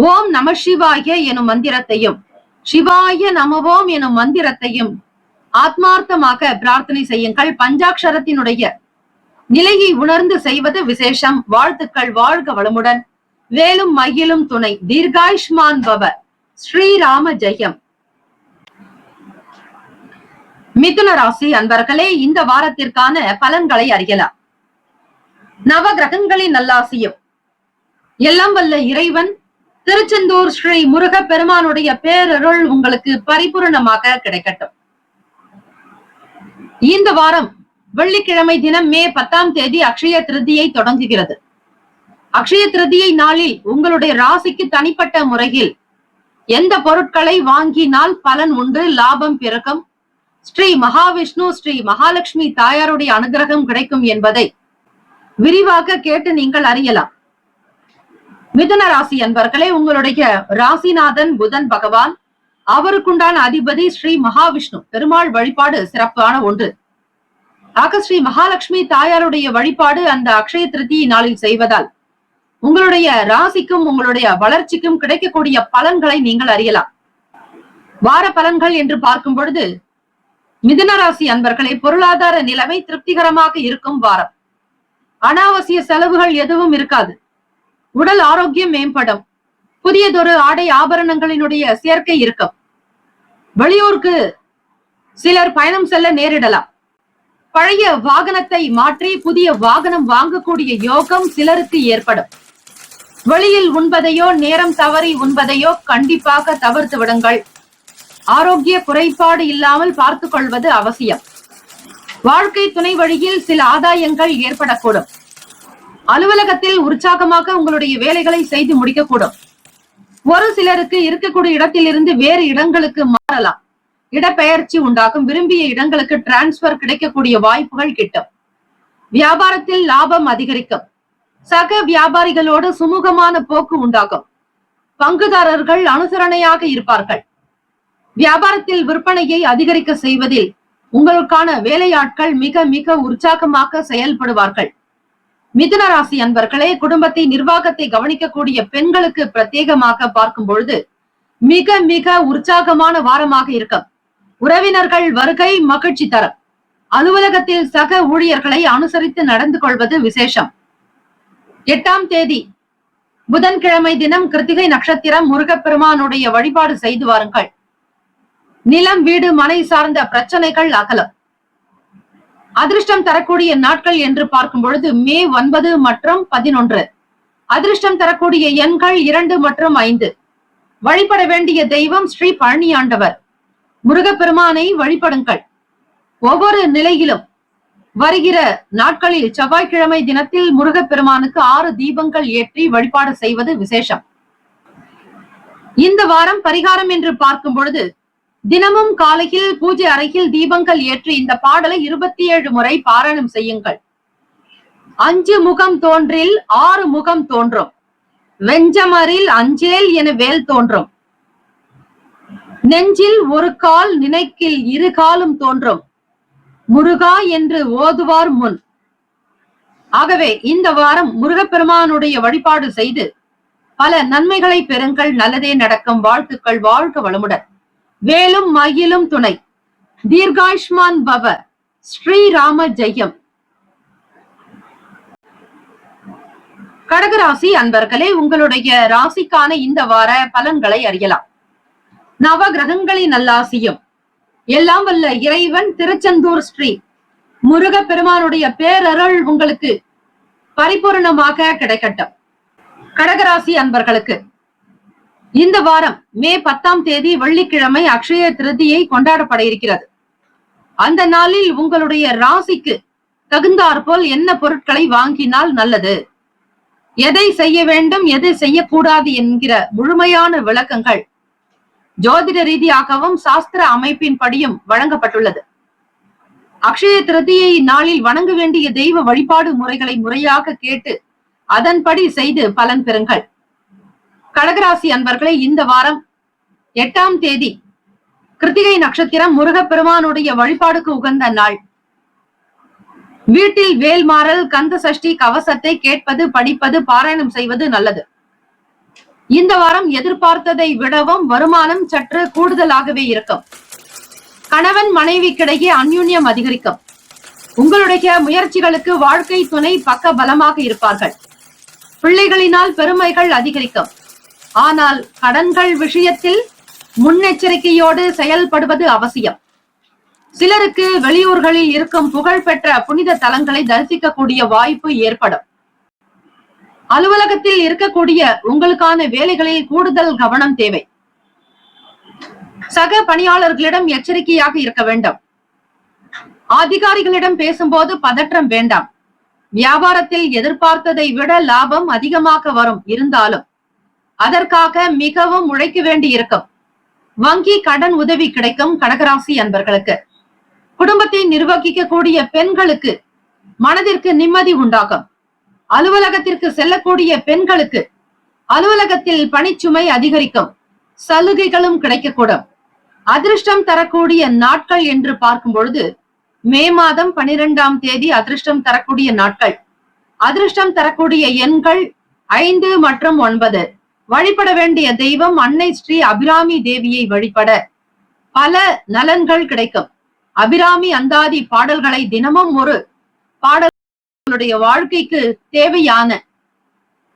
ஓம் நம சிவாய எனும் மந்திரத்தையும், சிவாய நமவோம் எனும் மந்திரத்தையும் ஆத்மார்த்தமாக பிரார்த்தனை செய்யுங்கள். பஞ்சாட்சரத்தினுடைய நிலையை உணர்ந்து செய்வது விசேஷம். வாழ்த்துக்கள். வாழ்க வளமுடன். வேலும் மகிழும் துணை. தீர்காயுஷ்மான் பவ. ஸ்ரீராம ஜெயம். மிதுன ராசி அன்பர்களே, இந்த வாரத்திற்கான பலன்களை அறியலாம். நவ கிரகங்களின் நல்லாசியும் எல்லாம் வல்ல இறைவன் திருச்செந்தூர் ஸ்ரீ முருக பெருமானுடைய பேரருள் உங்களுக்கு பரிபூர்ணமாக கிடைக்கட்டும். இந்த வாரம் வெள்ளிக்கிழமை தினம் மே 10ஆம் தேதி அக்ஷய திருதியை தொடங்குகிறது. அக்ஷய திருதியை நாளில் உங்களுடைய ராசிக்கு தனிப்பட்ட முறையில் எந்த பொருட்களை வாங்கினால் பலன் உண்டு, லாபம் பிறக்கும், ஸ்ரீ மகாவிஷ்ணு ஸ்ரீ மகாலட்சுமி தாயாருடைய அனுகிரகம் கிடைக்கும் என்பதை விரிவாக கேட்டு நீங்கள் அறியலாம். மிதுன ராசி அன்பர்களே, உங்களுடைய ராசிநாதன் புதன் பகவான், அவருக்குண்டான அதிபதி ஸ்ரீ மகாவிஷ்ணு பெருமாள் வழிபாடு சிறப்பான ஒன்று. ஆக ஸ்ரீ மகாலட்சுமி தாயாருடைய வழிபாடு அந்த அக்ஷய திருதி நாளில் செய்வதால் உங்களுடைய ராசிக்கும் உங்களுடைய வளர்ச்சிக்கும் கிடைக்கக்கூடிய பலன்களை நீங்கள் அறியலாம். வார பலன்கள் என்று பார்க்கும் பொழுது மிதுன ராசி அன்பர்களே, பொருளாதார நிலைமை திருப்திகரமாக இருக்கும் வாரம். அனாவசிய செலவுகள் எதுவும் இருக்காது. உடல் ஆரோக்கியம் மேம்படும். புதியதொரு ஆடை ஆபரணங்களினுடைய சேர்க்கை இருக்கும். வெளியூருக்கு சிலர் பயணம் செல்ல நேரிடலாம். பழைய வாகனத்தை மாற்றி புதிய வாகனம் வாங்கக்கூடிய யோகம் சிலருக்கு ஏற்படும். வெளியில் உண்பதையோ நேரம் தவறி உண்பதையோ கண்டிப்பாக தவிர்த்து விடுங்கள். ஆரோக்கிய குறைபாடு இல்லாமல் பார்த்துக் கொள்வது அவசியம். வாழ்க்கை துணை வழியில் சில ஆதாயங்கள் ஏற்படக்கூடும். அலுவலகத்தில் உற்சாகமாக உங்களுடைய வேலைகளை செய்து முடிக்கக்கூடும். ஒரு சிலருக்கு இருக்கக்கூடிய இடத்திலிருந்து வேறு இடங்களுக்கு மாறலாம். இடப்பெயர்ச்சி உண்டாகும். விரும்பிய இடங்களுக்கு டிரான்ஸ்பர் கிடைக்கக்கூடிய வாய்ப்புகள் கிட்டும். வியாபாரத்தில் லாபம் அதிகரிக்கும். சக வியாபாரிகளோடு சுமூகமான போக்கு உண்டாகும். பங்குதாரர்கள் அனுசரணையாக இருப்பார்கள். வியாபாரத்தில் விற்பனையை அதிகரிக்க செய்வதில் உங்களுக்கான வேலையாட்கள் மிக மிக உற்சாகமாக செயல்படுவார்கள். மிதுன ராசி அன்பர்களே, குடும்பத்தை நிர்வாகத்தை கவனிக்கக்கூடிய பெண்களுக்கு பிரத்யேகமாக பார்க்கும் பொழுது மிக மிக உற்சாகமான வாரமாக இருக்கும். உறவினர்கள் வருகை மகிழ்ச்சி தரும். அலுவலகத்தில் சக ஊழியர்களை அனுசரித்து நடந்து கொள்வது விசேஷம். 8ஆம் தேதி புதன்கிழமை தினம் கிருத்திகை நட்சத்திரம், முருகப்பெருமானுடைய வழிபாடு செய்து வாருங்கள். நிலம், வீடு, மனை சார்ந்த பிரச்சனைகள் அகலம். அதிர்ஷ்டம் தரக்கூடிய நாட்கள் என்று பார்க்கும் பொழுது மே 9 மற்றும் 11. அதிர்ஷ்டம் தரக்கூடிய எண்கள் 2 மற்றும் 5. வழிபட வேண்டிய தெய்வம் ஸ்ரீ பழனி ஆண்டவர். முருகப்பெருமானை வழிபடுங்கள். ஒவ்வொரு நிலையிலும் வருகிற நாட்களில் செவ்வாய்க்கிழமை தினத்தில் முருகப்பெருமானுக்கு 6 தீபங்கள் ஏற்றி வழிபாடு செய்வது விசேஷம். இந்த வாரம் பரிகாரம் என்று பார்க்கும் பொழுது தினமும் காலையில் பூஜை அறையில் தீபங்கள் ஏற்றி இந்த பாடலை 27 முறை பாராயணம் செய்யுங்கள். 5 முகம் தோன்றில் 6 முகம் தோன்றும், வெஞ்சமரில் அஞ்சேல் என வேல் தோன்றும், நெஞ்சில் ஒரு கால் நினைக்கில் 2 காலும் தோன்றும், முருகா என்று ஓதுவார் முன். ஆகவே இந்த வாரம் முருகப்பெருமானுடைய வழிபாடு செய்து பல நன்மைகளை பெறுங்கள். நல்லதே நடக்கும். வாழ்த்துக்கள். வாழ்க வளமுடன். வேலும் மயிலும் துணை. தீர்காயுஷ்மான் பவ. ஸ்ரீராம ஜெயம். கடகராசி அன்பர்களே, உங்களுடைய ராசிக்கான இந்த வார பலன்களை அறியலாம். நவ கிரகங்களின் நல்லாசியும் எல்லாம் வல்ல இறைவன் திருச்செந்தூர் ஸ்ரீ முருக பெருமானுடைய பேரருள் உங்களுக்கு பரிபூர்ணமாக கிடைக்கட்டும். கடகராசி அன்பர்களுக்கு இந்த வாரம் மே 10ஆம் தேதி வெள்ளிக்கிழமை அக்ஷய திருதியை கொண்டாடப்பட இருக்கிறது. அந்த நாளில் உங்களுடைய ராசிக்கு தகுந்தாற்போல் என்ன பொருட்களை வாங்கினால் நல்லது, எதை செய்ய வேண்டும், எதை செய்யக்கூடாது என்கிற முழுமையான விளக்கங்கள் ஜோதிட ரீதியாகவும் சாஸ்திர அமைப்பின் படியும் வழங்கப்பட்டுள்ளது. அக்ஷய திருதியை நாளில் வணங்க வேண்டிய தெய்வ வழிபாடு முறைகளை முறையாக கேட்டு அதன்படி செய்து பலன் பெறுங்கள். கடகராசி அன்பர்களே, இந்த வாரம் 8ஆம் தேதி கிருத்திகை நட்சத்திரம், முருகப்பெருமானுடைய வழிபாடுக்கு உகந்த நாள். வீட்டில் வேல்மாறல், கந்த சஷ்டி கவசத்தை கேட்பது, படிப்பது, பாராயணம் செய்வது நல்லது. இந்த வாரம் எதிர்பார்த்ததை விடவும் வருமானம் சற்று கூடுதலாகவே இருக்கும். கணவன் மனைவிக்கிடையே அந்யுன்யம் அதிகரிக்கும். உங்களுடைய முயற்சிகளுக்கு வாழ்க்கை துணை பக்க பலமாக இருப்பார்கள். பிள்ளைகளினால் பெருமைகள் அதிகரிக்கும். ஆனால் கடன்கள் விஷயத்தில் முன்னெச்சரிக்கையோடு செயல்படுவது அவசியம். சிலருக்கு வெளியூர்களில் இருக்கும் புகழ்பெற்ற புனித தலங்களை தரிசிக்கக்கூடிய வாய்ப்பு ஏற்படும். அலுவலகத்தில் இருக்கக்கூடிய உங்களுக்கான வேலைகளில் கூடுதல் கவனம் தேவை. சக பணியாளர்களிடம் எச்சரிக்கையாக இருக்க வேண்டும். அதிகாரிகளிடம் பேசும்போது பதற்றம் வேண்டாம். வியாபாரத்தில் எதிர்பார்த்ததை விட லாபம் அதிகமாக வரும். இருந்தாலும் அதற்காக மிகவும் உழைக்க வேண்டி இருக்கும். வங்கி கடன் உதவி கிடைக்கும். கடகராசி அன்பர்களுக்கு குடும்பத்தை நிர்வகிக்கக்கூடிய பெண்களுக்கு மனதிற்கு நிம்மதி உண்டாகும். அலுவலகத்திற்கு செல்லக்கூடிய பெண்களுக்கு அலுவலகத்தில் பணிச்சுமை அதிகரிக்கும். சலுகைகளும் கிடைக்கக்கூடும். அதிர்ஷ்டம் தரக்கூடிய நாட்கள் என்று பார்க்கும் பொழுது மே மாதம் 12ஆம் தேதி அதிர்ஷ்டம் தரக்கூடிய நாட்கள். அதிர்ஷ்டம் தரக்கூடிய எண்கள் 5 மற்றும் 9. வழிபட வேண்டிய தெய்வம் அன்னை ஸ்ரீ அபிராமி தேவியை வழிபட பல நலன்கள் கிடைக்கும். அபிராமி அந்தாதி பாடல்களை தினமும் ஒரு பாடலுடைய வாழ்க்கைக்கு தேவையான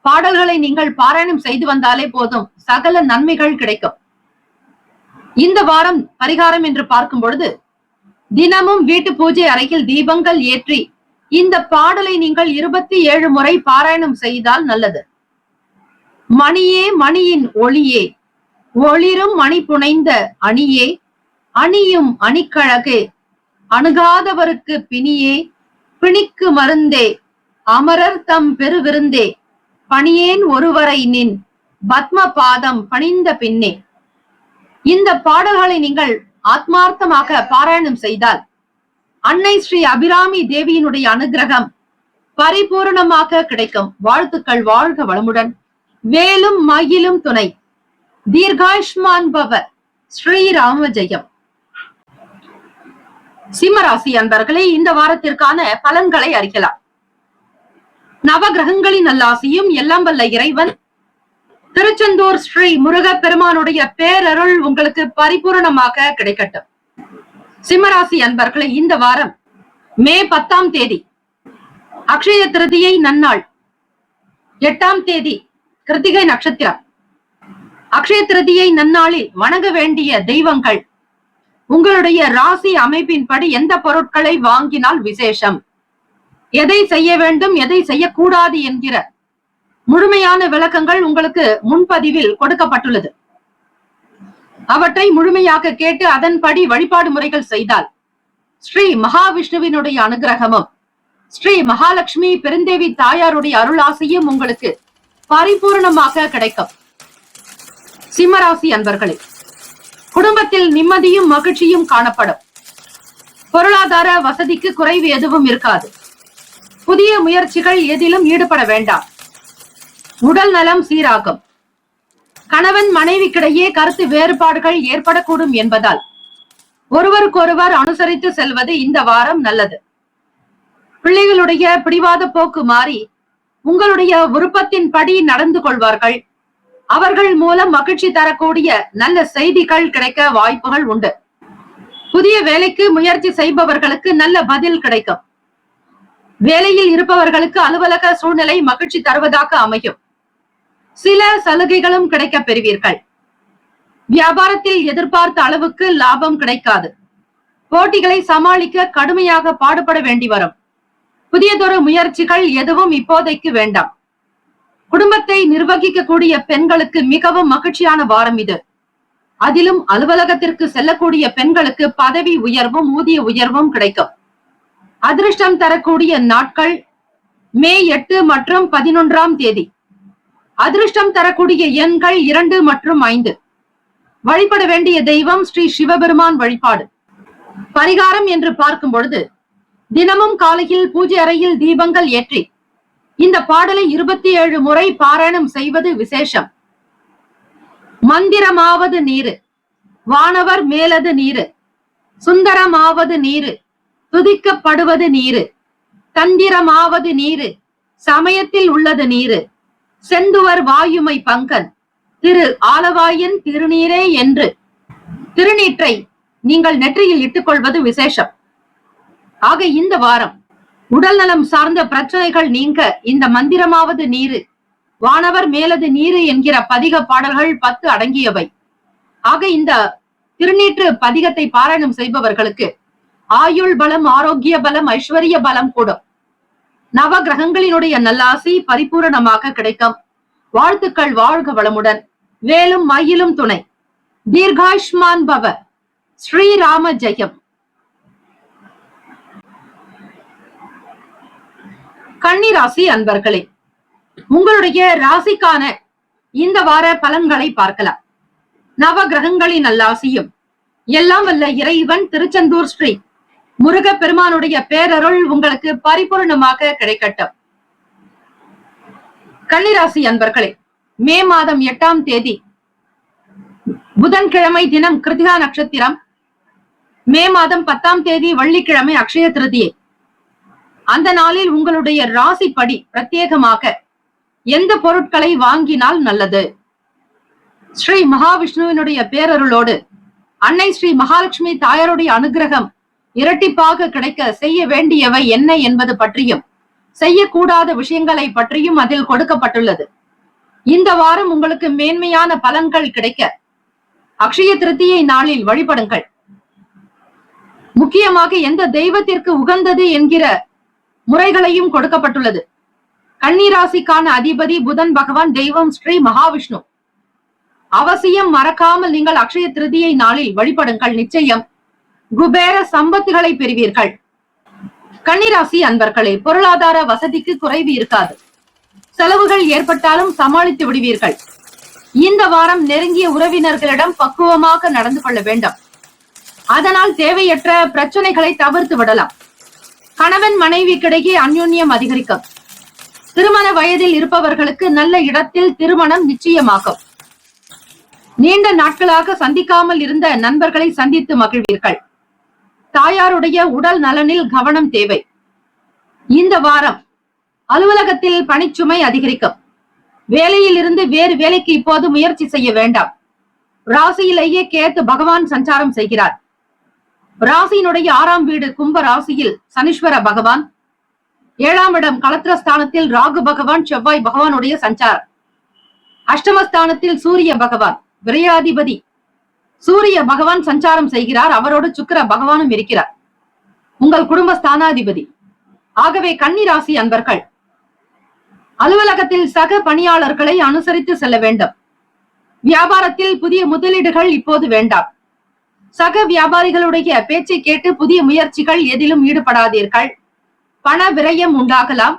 பாடல்களை நீங்கள் பாராயணம் செய்து வந்தாலே போதும், சகல நன்மைகள் கிடைக்கும். இந்த வாரம் பரிகாரம் என்று பார்க்கும் பொழுது தினமும் வீட்டு பூஜை அறையில் தீபங்கள் ஏற்றி இந்த பாடலை நீங்கள் 27 முறை பாராயணம் செய்தால் நல்லது. மணியே மணியின் ஒளியே, ஒளிரும் மணி புனைந்த அணியே, அணியும் அணிக்கழகே, அணுகாதவருக்கு பிணியே, பிணிக்கு மருந்தே, அமரர் தம் பெருவிருந்தே, பணியேன் ஒருவரை நின் பத்ம பாதம் பணிந்த பின்னே. இந்த பாடல்களை நீங்கள் ஆத்மார்த்தமாக பாராயணம் செய்தால் அன்னை ஸ்ரீ அபிராமி தேவியினுடைய அனுகிரகம் பரிபூர்ணமாக கிடைக்கும். வாழ்த்துக்கள். வாழ்க வளமுடன். வேலும் மயிலும் துணை. தீர்காயுஷ்மான் பவ. ஸ்ரீராம ஜெயம். சிம்மராசி அன்பர்களே, இந்த வாரத்திற்கான பலன்களை அறியலாம். நவ கிரகங்களின் நல்லாசியும் எல்லாம் வல்ல இறைவன் திருச்செந்தூர் ஸ்ரீ முருக பெருமானுடைய பேரருள் உங்களுக்கு பரிபூரணமாக கிடைக்கட்டும். சிம்மராசி அன்பர்களே, இந்த வாரம் மே 10ஆம் தேதி அக்ஷய திருதியை நன்னாள். 8ஆம் தேதி கிருத்திகை நட்சத்திரம். அக்ஷய திருதியை நன்னாளில் வணங்க வேண்டிய தெய்வங்கள், உங்களுடைய ராசி அமைப்பின்படி எந்த பொருட்களை வாங்கினால் விசேஷம், எதை செய்ய வேண்டும் எதை செய்யக்கூடாது என்கிற முழுமையான விளக்கங்கள் உங்களுக்கு முன்பதிவில் கொடுக்கப்பட்டுள்ளது. அவற்றை முழுமையாக கேட்டு அதன்படி வழிபாடு முறைகள் செய்தால் ஸ்ரீ மகாவிஷ்ணுவினுடைய அனுகிரகமும் ஸ்ரீ மகாலட்சுமி பெருந்தேவி தாயாருடைய அருளாசியும் உங்களுக்கு பரிபூர்ணமாக கிடைக்கும். சிம்மராசி அன்பர்களே, குடும்பத்தில் நிம்மதியும் மகிழ்ச்சியும் காணப்படும். பொருளாதார வசதிக்கு குறைவு எதுவும் இருக்காது. புதிய முயற்சிகள் எதிலும் ஈடுபட வேண்டாம். உடல் நலம் சீராகும். கணவன் மனைவிக்கிடையே கருத்து வேறுபாடுகள் ஏற்படக்கூடும் என்பதால் ஒருவருக்கொருவர் அனுசரித்து செல்வது இந்த வாரம் நல்லது. பிள்ளைகளுடைய பிடிவாத போக்கு மாறி உங்களுடைய விருப்பத்தின்படி நடந்து கொள்வார்கள். அவர்கள் மூலம் மகிழ்ச்சி தரக்கூடிய நல்ல செய்திகள் கிடைக்க வாய்ப்புகள் உண்டு. புதிய வேலைக்கு முயற்சி செய்பவர்களுக்கு நல்ல பதில் கிடைக்கும். வேலையில் இருப்பவர்களுக்கு அலுவலக சூழ்நிலை மகிழ்ச்சி தருவதாக அமையும். சில சலுகைகளும் கிடைக்க பெறுவீர்கள். வியாபாரத்தில் எதிர்பார்த்த அளவுக்கு லாபம் கிடைக்காது. போட்டிகளை சமாளிக்க கடுமையாக பாடுபட வேண்டி வரும். புதியதொரு முயற்சிகள் எதுவும் இப்போதைக்கு வேண்டாம். குடும்பத்தை நிர்வகிக்கக்கூடிய பெண்களுக்கு மிகவும் மகிழ்ச்சியான வாரம் இது. அதிலும் அலுவலகத்திற்கு செல்லக்கூடிய பெண்களுக்கு பதவி உயர்வும் ஊதிய உயர்வும் கிடைக்கும். அதிர்ஷ்டம் தரக்கூடிய நாட்கள் மே 8 மற்றும் 11ஆம் தேதி. அதிர்ஷ்டம் தரக்கூடிய எண்கள் 2 மற்றும் 5. வழிபட வேண்டிய தெய்வம் ஸ்ரீ சிவபெருமான் வழிபாடு. பரிகாரம் என்று பார்க்கும் பொழுது, தினமும் காலையில் பூஜை அறையில் தீபங்கள் ஏற்றி இந்த பாடலை 27 முறை பாராயணம் செய்வது விசேஷம். மந்திரமாவது நீரு, வானவர் மேலது நீரு, சுந்தரமாவது நீரு, துதிக்கப்படுவது நீரு, தந்திரமாவது நீரு, சமயத்தில் உள்ளது நீரு, செந்துவர் வாயுமை பங்கன் திரு ஆலவாயன் திருநீரே என்று திருநீற்றை நீங்கள் நெற்றியில் இட்டுக் கொள்வது விசேஷம். ஆக இந்த வாரம் உடல் நலம் சார்ந்த பிரச்சனைகள் நீங்க இந்த மந்திரமாவது நீரு, வானவர் மேலது நீரு என்கிற பதிக பாடல்கள் 10 அடங்கியவை. ஆக இந்த திருநீற்று பதிகத்தை பாராயணம் செய்பவர்களுக்கு ஆயுள் பலம், ஆரோக்கிய பலம், ஐஸ்வர்ய பலம் கூடும். நவ கிரகங்களினுடைய நல்லாசி பரிபூரணமாக கிடைக்கும். வாழ்த்துக்கள். வாழ்க வளமுடன். வேலும் மயிலும் துணை. தீர்காயுஷ்மான் பவ. ஸ்ரீராம ஜெயம். கன்னிராசி அன்பர்களே, உங்களுடைய ராசிக்கான இந்த வார பலன்களை பார்க்கலாம். நவ கிரகங்களின் நல்லாசியும் எல்லாம் வல்ல இறைவன் திருச்செந்தூர் ஸ்ரீ முருக பெருமானுடைய பேரருள் உங்களுக்கு பரிபூர்ணமாக கிடைக்கட்டும். கன்னிராசி அன்பர்களே, மே மாதம் 8ஆம் தேதி புதன்கிழமை தினம் கிருத்திகா நட்சத்திரம். மே மாதம் 10ஆம் தேதி வெள்ளிக்கிழமை அக்ஷய திருதியை. அந்த நாளில் உங்களுடைய ராசிப்படி பிரத்யேகமாக எந்த பொருட்களை வாங்கினால் நல்லது? ஸ்ரீ மகாவிஷ்ணுவினுடைய பேரருளோடு அன்னை ஸ்ரீ மகாலட்சுமி தாயாருடைய அனுகிரகம் இரட்டிப்பாக கிடைக்க செய்ய வேண்டியவை என்ன என்பது பற்றியும் செய்யக்கூடாத விஷயங்களை பற்றியும் அதில் கொடுக்கப்பட்டுள்ளது. இந்த வாரம் உங்களுக்கு மேன்மையான பலன்கள் கிடைக்க அக்ஷய திருதியை நாளில் வழிபடுங்கள். முக்கியமாக எந்த தெய்வத்திற்கு உகந்தது என்கிற முறைகளையும் கொடுக்கப்பட்டுள்ளது. கன்னிராசிக்கான அதிபதி புதன் பகவான், தெய்வம் ஸ்ரீ மகாவிஷ்ணு. அவசியம் மறக்காமல் நீங்கள் அக்ஷய திருதியை நாளில் வழிபடுங்கள். நிச்சயம் குபேர சம்பத்துகளை பெறுவீர்கள். கன்னிராசி அன்பர்களே, பொருளாதார வசதிக்கு குறைவு இருக்காது. செலவுகள் ஏற்பட்டாலும் சமாளித்து விடுவீர்கள். இந்த வாரம் நெருங்கிய உறவினர்களிடம் பக்குவமாக நடந்து கொள்ள வேண்டும். அதனால் தேவையற்ற பிரச்சனைகளை தவிர்த்து விடலாம். கணவன் மனைவிக்கிடையே அந்யோன்யம் அதிகரிக்கும். திருமண வயதில் இருப்பவர்களுக்கு நல்ல இடத்தில் திருமணம் நிச்சயமாகும். நீண்ட நாட்களாக சந்திக்காமல் இருந்த நண்பர்களை சந்தித்து மகிழ்வீர்கள். தாயாருடைய உடல் நலனில் கவனம் தேவை. இந்த வாரம் அலுவலகத்தில் பணிச்சுமை அதிகரிக்கும். வேலையில் இருந்து வேறு வேலைக்கு இப்போது முயற்சி செய்ய வேண்டாம். ராசியிலேயே கேத்து பகவான் சஞ்சாரம் செய்கிறார். ராசியினுடைய 6ஆம் வீடு கும்ப ராசியில் சனீஸ்வர பகவான், 7ஆம் இடம் கலத்திரஸ்தானத்தில் ராகு பகவான், செவ்வாய் பகவானுடைய சஞ்சாரம். அஷ்டமஸ்தானத்தில் சூரிய பகவான் விரையாதிபதி சூரிய பகவான் சஞ்சாரம் செய்கிறார். அவரோடு சுக்கிர பகவானும் இருக்கிறார், உங்கள் குடும்ப ஸ்தானாதிபதி. ஆகவே கன்னி ராசி அன்பர்கள் அலுவலகத்தில் சக பணியாளர்களை அனுசரித்து செல்ல வேண்டும். வியாபாரத்தில் புதிய முதலீடுகள் இப்போது வேண்டாம். சக வியாபாரிகளுடைய பேச்சை கேட்டு புதிய முயற்சிகள் எதிலும் ஈடுபடாதீர்கள். பண விரயம் உண்டாகலாம்.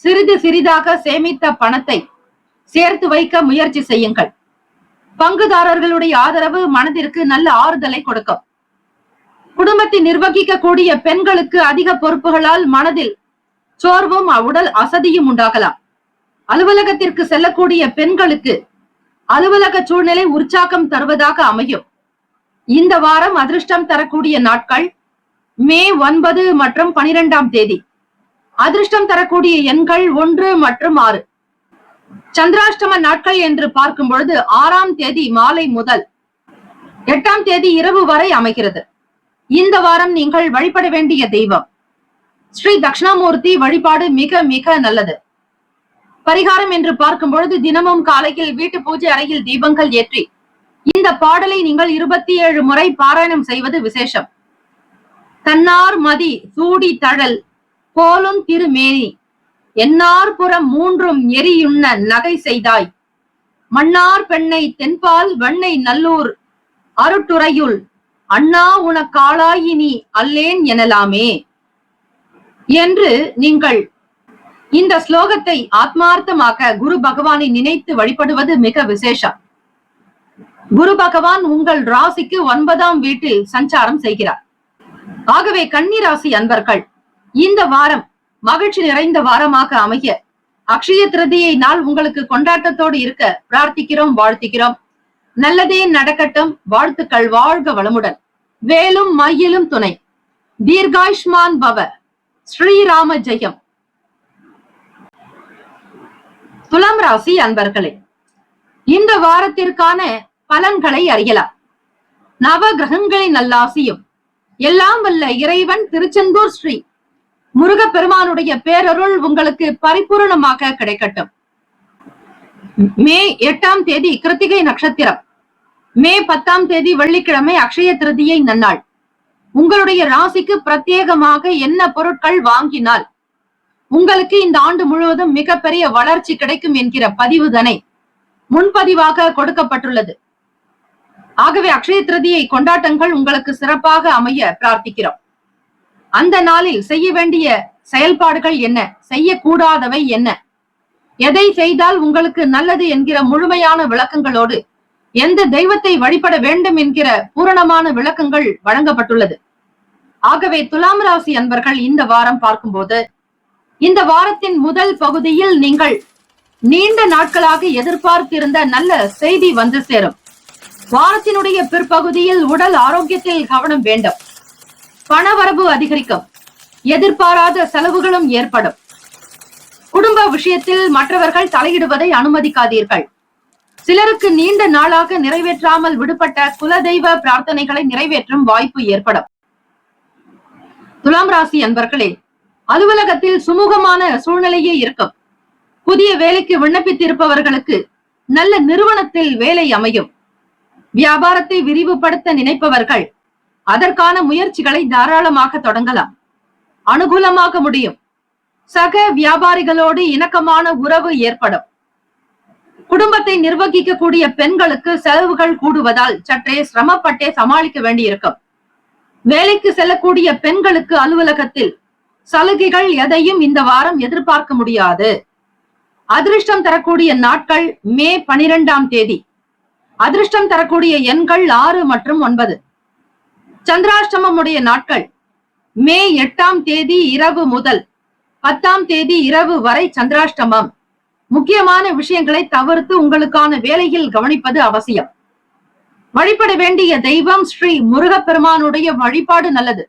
சிறிது சிறிதாக சேமித்த பணத்தை சேர்த்து வைக்க முயற்சி செய்யுங்கள். பங்குதாரர்களுடைய ஆதரவு மனதிற்கு நல்ல ஆறுதலை கொடுக்கும். குடும்பத்தை நிர்வகிக்கக்கூடிய பெண்களுக்கு அதிக பொறுப்புகளால் மனதில் சோர்வும் உடல் அசதியும் உண்டாகலாம். அலுவலகத்திற்கு செல்லக்கூடிய பெண்களுக்கு அலுவலக சூழ்நிலை உற்சாகம் தருவதாக அமையும். இந்த வாரம் அதிர்ஷ்டம் தரக்கூடிய நாட்கள் மே 9 மற்றும் 12ஆம் தேதி. அதிர்ஷ்டம் தரக்கூடிய எண்கள் 1 மற்றும் 6. சந்திராஷ்டம நாட்கள் என்று பார்க்கும் பொழுது 6ஆம் தேதி மாலை முதல் 8ஆம் தேதி இரவு வரை அமைகிறது. இந்த வாரம் நீங்கள் வழிபட வேண்டிய தெய்வம் ஸ்ரீ தட்சிணாமூர்த்தி வழிபாடு மிக மிக நல்லது. பரிகாரம் என்று பார்க்கும் பொழுது தினமும் காலையில் வீட்டு பூஜை அறையில் தீபங்கள் ஏற்றி இந்த பாடலை நீங்கள் 27 முறை பாராயணம் செய்வது விசேஷம். தன்னார் மதி சூடி தழல் போலும் திருமேனி என்னார் புறம் 3 எரியுண்ண நகை செய்தாய் மன்னார் பெண்ணை தென்பால் வெண்ணை நல்லூர் அருட்டுறையுள் அண்ணா உனக்காளாயினி அல்லேன் எனலாமே என்று நீங்கள் இந்த ஸ்லோகத்தை ஆத்மார்த்தமாக குரு பகவானை நினைத்து வழிபடுவது மிக விசேஷம். குரு பகவான் உங்கள் ராசிக்கு 9ஆம் வீட்டில் சஞ்சாரம் செய்கிறார். ஆகவே கன்னி ராசி அன்பர்கள் இந்த வாரம் மகிழ்ச்சி நிறைந்த வாரமாக அமைய அக்ஷய திருதியை நாள் உங்களுக்கு கொண்டாட்டத்தோடு இருக்க பிரார்த்திக்கிறோம், வாழ்த்துகிறோம். நல்லதே நடக்கட்டும். வாழ்த்துக்கள். வாழ்க வளமுடன். வேலும் மயிலும் துணை. தீர்காயுஷ்மான் பவ. ஸ்ரீராம ஜெயம். துலாம் ராசி அன்பர்களே, இந்த வாரத்திற்கான பலன்களை அறியலாம். நவ கிரகங்களின் நல்லாசியும் எல்லாம் வல்ல இறைவன் திருச்செந்தூர் ஸ்ரீ முருகப்பெருமானுடைய பேரருள் உங்களுக்கு பரிபூரணமாக கிடைக்கட்டும். மே 8ஆம் தேதி கிருத்திகை நட்சத்திரம், மே 10ஆம் தேதி வெள்ளிக்கிழமை அக்ஷய திருதியை நன்னாள். உங்களுடைய ராசிக்கு பிரத்யேகமாக என்ன பொருட்கள் வாங்கினால் உங்களுக்கு இந்த ஆண்டு முழுவதும் மிகப்பெரிய வளர்ச்சி கிடைக்கும் என்கிற பதிவுதனை முன்பதிவாக கொடுக்கப்பட்டுள்ளது. ஆகவே அக்ஷய திருதியை கொண்டாட்டங்கள் உங்களுக்கு சிறப்பாக அமைய பிரார்த்திக்கிறோம். அந்த நாளில் செய்ய வேண்டிய செயல்பாடுகள் என்ன, செய்யக்கூடாதவை என்ன, எதை செய்தால் உங்களுக்கு நல்லது என்கிற முழுமையான விளக்கங்களோடு எந்த தெய்வத்தை வழிபட வேண்டும் என்கிற பூரணமான விளக்கங்கள் வழங்கப்பட்டுள்ளது. ஆகவே துலாம் ராசி அன்பர்கள் இந்த வாரம் பார்க்கும்போது இந்த வாரத்தின் முதல் பகுதியில் நீங்கள் நீண்ட நாட்களாக எதிர்பார்த்திருந்த நல்ல செய்தி வந்து சேரும். வாரத்தினுடைய பிற்பகுதியில் உடல் ஆரோக்கியத்தில் கவனம் வேண்டும். பணவரவு அதிகரிக்கும். எதிர்பாராத செலவுகளும் ஏற்படும். குடும்ப விஷயத்தில் மற்றவர்கள் தலையிடுவதை அனுமதிக்காதீர்கள். சிலருக்கு நீண்ட நாளாக நிறைவேற்றாமல் விடுபட்ட குலதெய்வ பிரார்த்தனைகளை நிறைவேற்றும் வாய்ப்பு ஏற்படும். துலாம் ராசி அன்பர்களே, அலுவலகத்தில் சுமூகமான சூழ்நிலையே இருக்கும். புதிய வேலைக்கு விண்ணப்பித்திருப்பவர்களுக்கு நல்ல நிறுவனத்தில் வேலை அமையும். வியாபாரத்தை விரிவுபடுத்த நினைப்பவர்கள் அதற்கான முயற்சிகளை தாராளமாக தொடங்கலாம். அனுகூலமாக முடியும். சக வியாபாரிகளோடு இணக்கமான உறவு ஏற்படும். குடும்பத்தை நிர்வகிக்கக்கூடிய பெண்களுக்கு செலவுகள் கூடுவதால் சற்றே சிரமப்பட்டே சமாளிக்க வேண்டியிருக்கும். வேலைக்கு செல்லக்கூடிய பெண்களுக்கு அலுவலகத்தில் சலுகைகள் எதையும் இந்த வாரம் எதிர்பார்க்க முடியாது. அதிர்ஷ்டம் தரக்கூடிய நாட்கள் மே 12ஆம் தேதி. அதிர்ஷ்டம் தரக்கூடிய எண்கள் 6 மற்றும் 9. சந்திராஷ்டமம் உடைய நாட்கள் மே 8ஆம் தேதி இரவு முதல் 10ஆம் தேதி இரவு வரை சந்திராஷ்டமம். முக்கியமான விஷயங்களை தவிர்த்து உங்களுக்கான வேலையில் கவனிப்பது அவசியம். வழிபட வேண்டிய தெய்வம் ஸ்ரீ முருகப்பெருமானுடைய வழிபாடு நல்லது.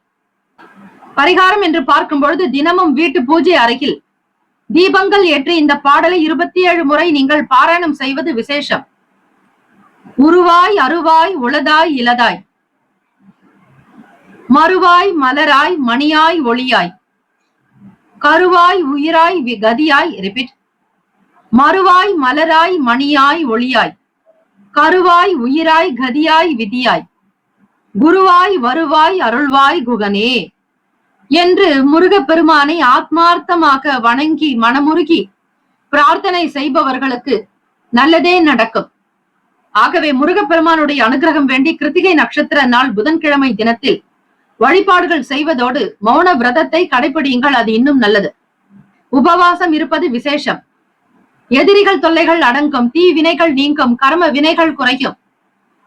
பரிகாரம் என்று பார்க்கும் பொழுது தினமும் வீட்டு பூஜை அறையில் தீபங்கள் ஏற்றி இந்த பாடலை 27 முறை நீங்கள் பாராயணம் செய்வது விசேஷம். உருவாய் அருவாய் உளதாய் இலதாய் மறுவாய் மலராய் மணியாய் ஒளியாய் கருவாய் உயிராய் கதியாய் ரிப்பீட் மறுவாய் மலராய் மணியாய் ஒளியாய் கருவாய் உயிராய் கதியாய் விதியாய் குருவாய் வருவாய் அருள்வாய் குகனே என்று முருகப்பெருமானை ஆத்மார்த்தமாக வணங்கி மனமுருகி பிரார்த்தனை செய்பவர்களுக்கு நல்லதே நடக்கும். ஆகவே முருகப்பெருமானுடைய அனுகிரகம் வேண்டி கிருத்திகை நட்சத்திர நாள் புதன்கிழமை தினத்தில் வழிபாடுகள் செய்வதோடு மௌன விரதத்தை கடைபிடியுங்கள், அது இன்னும் நல்லது. உபவாசம் இருப்பது விசேஷம். எதிரிகள் தொல்லைகள் அடங்கும், தீ வினைகள் நீங்கும், கர்ம வினைகள் குறையும்,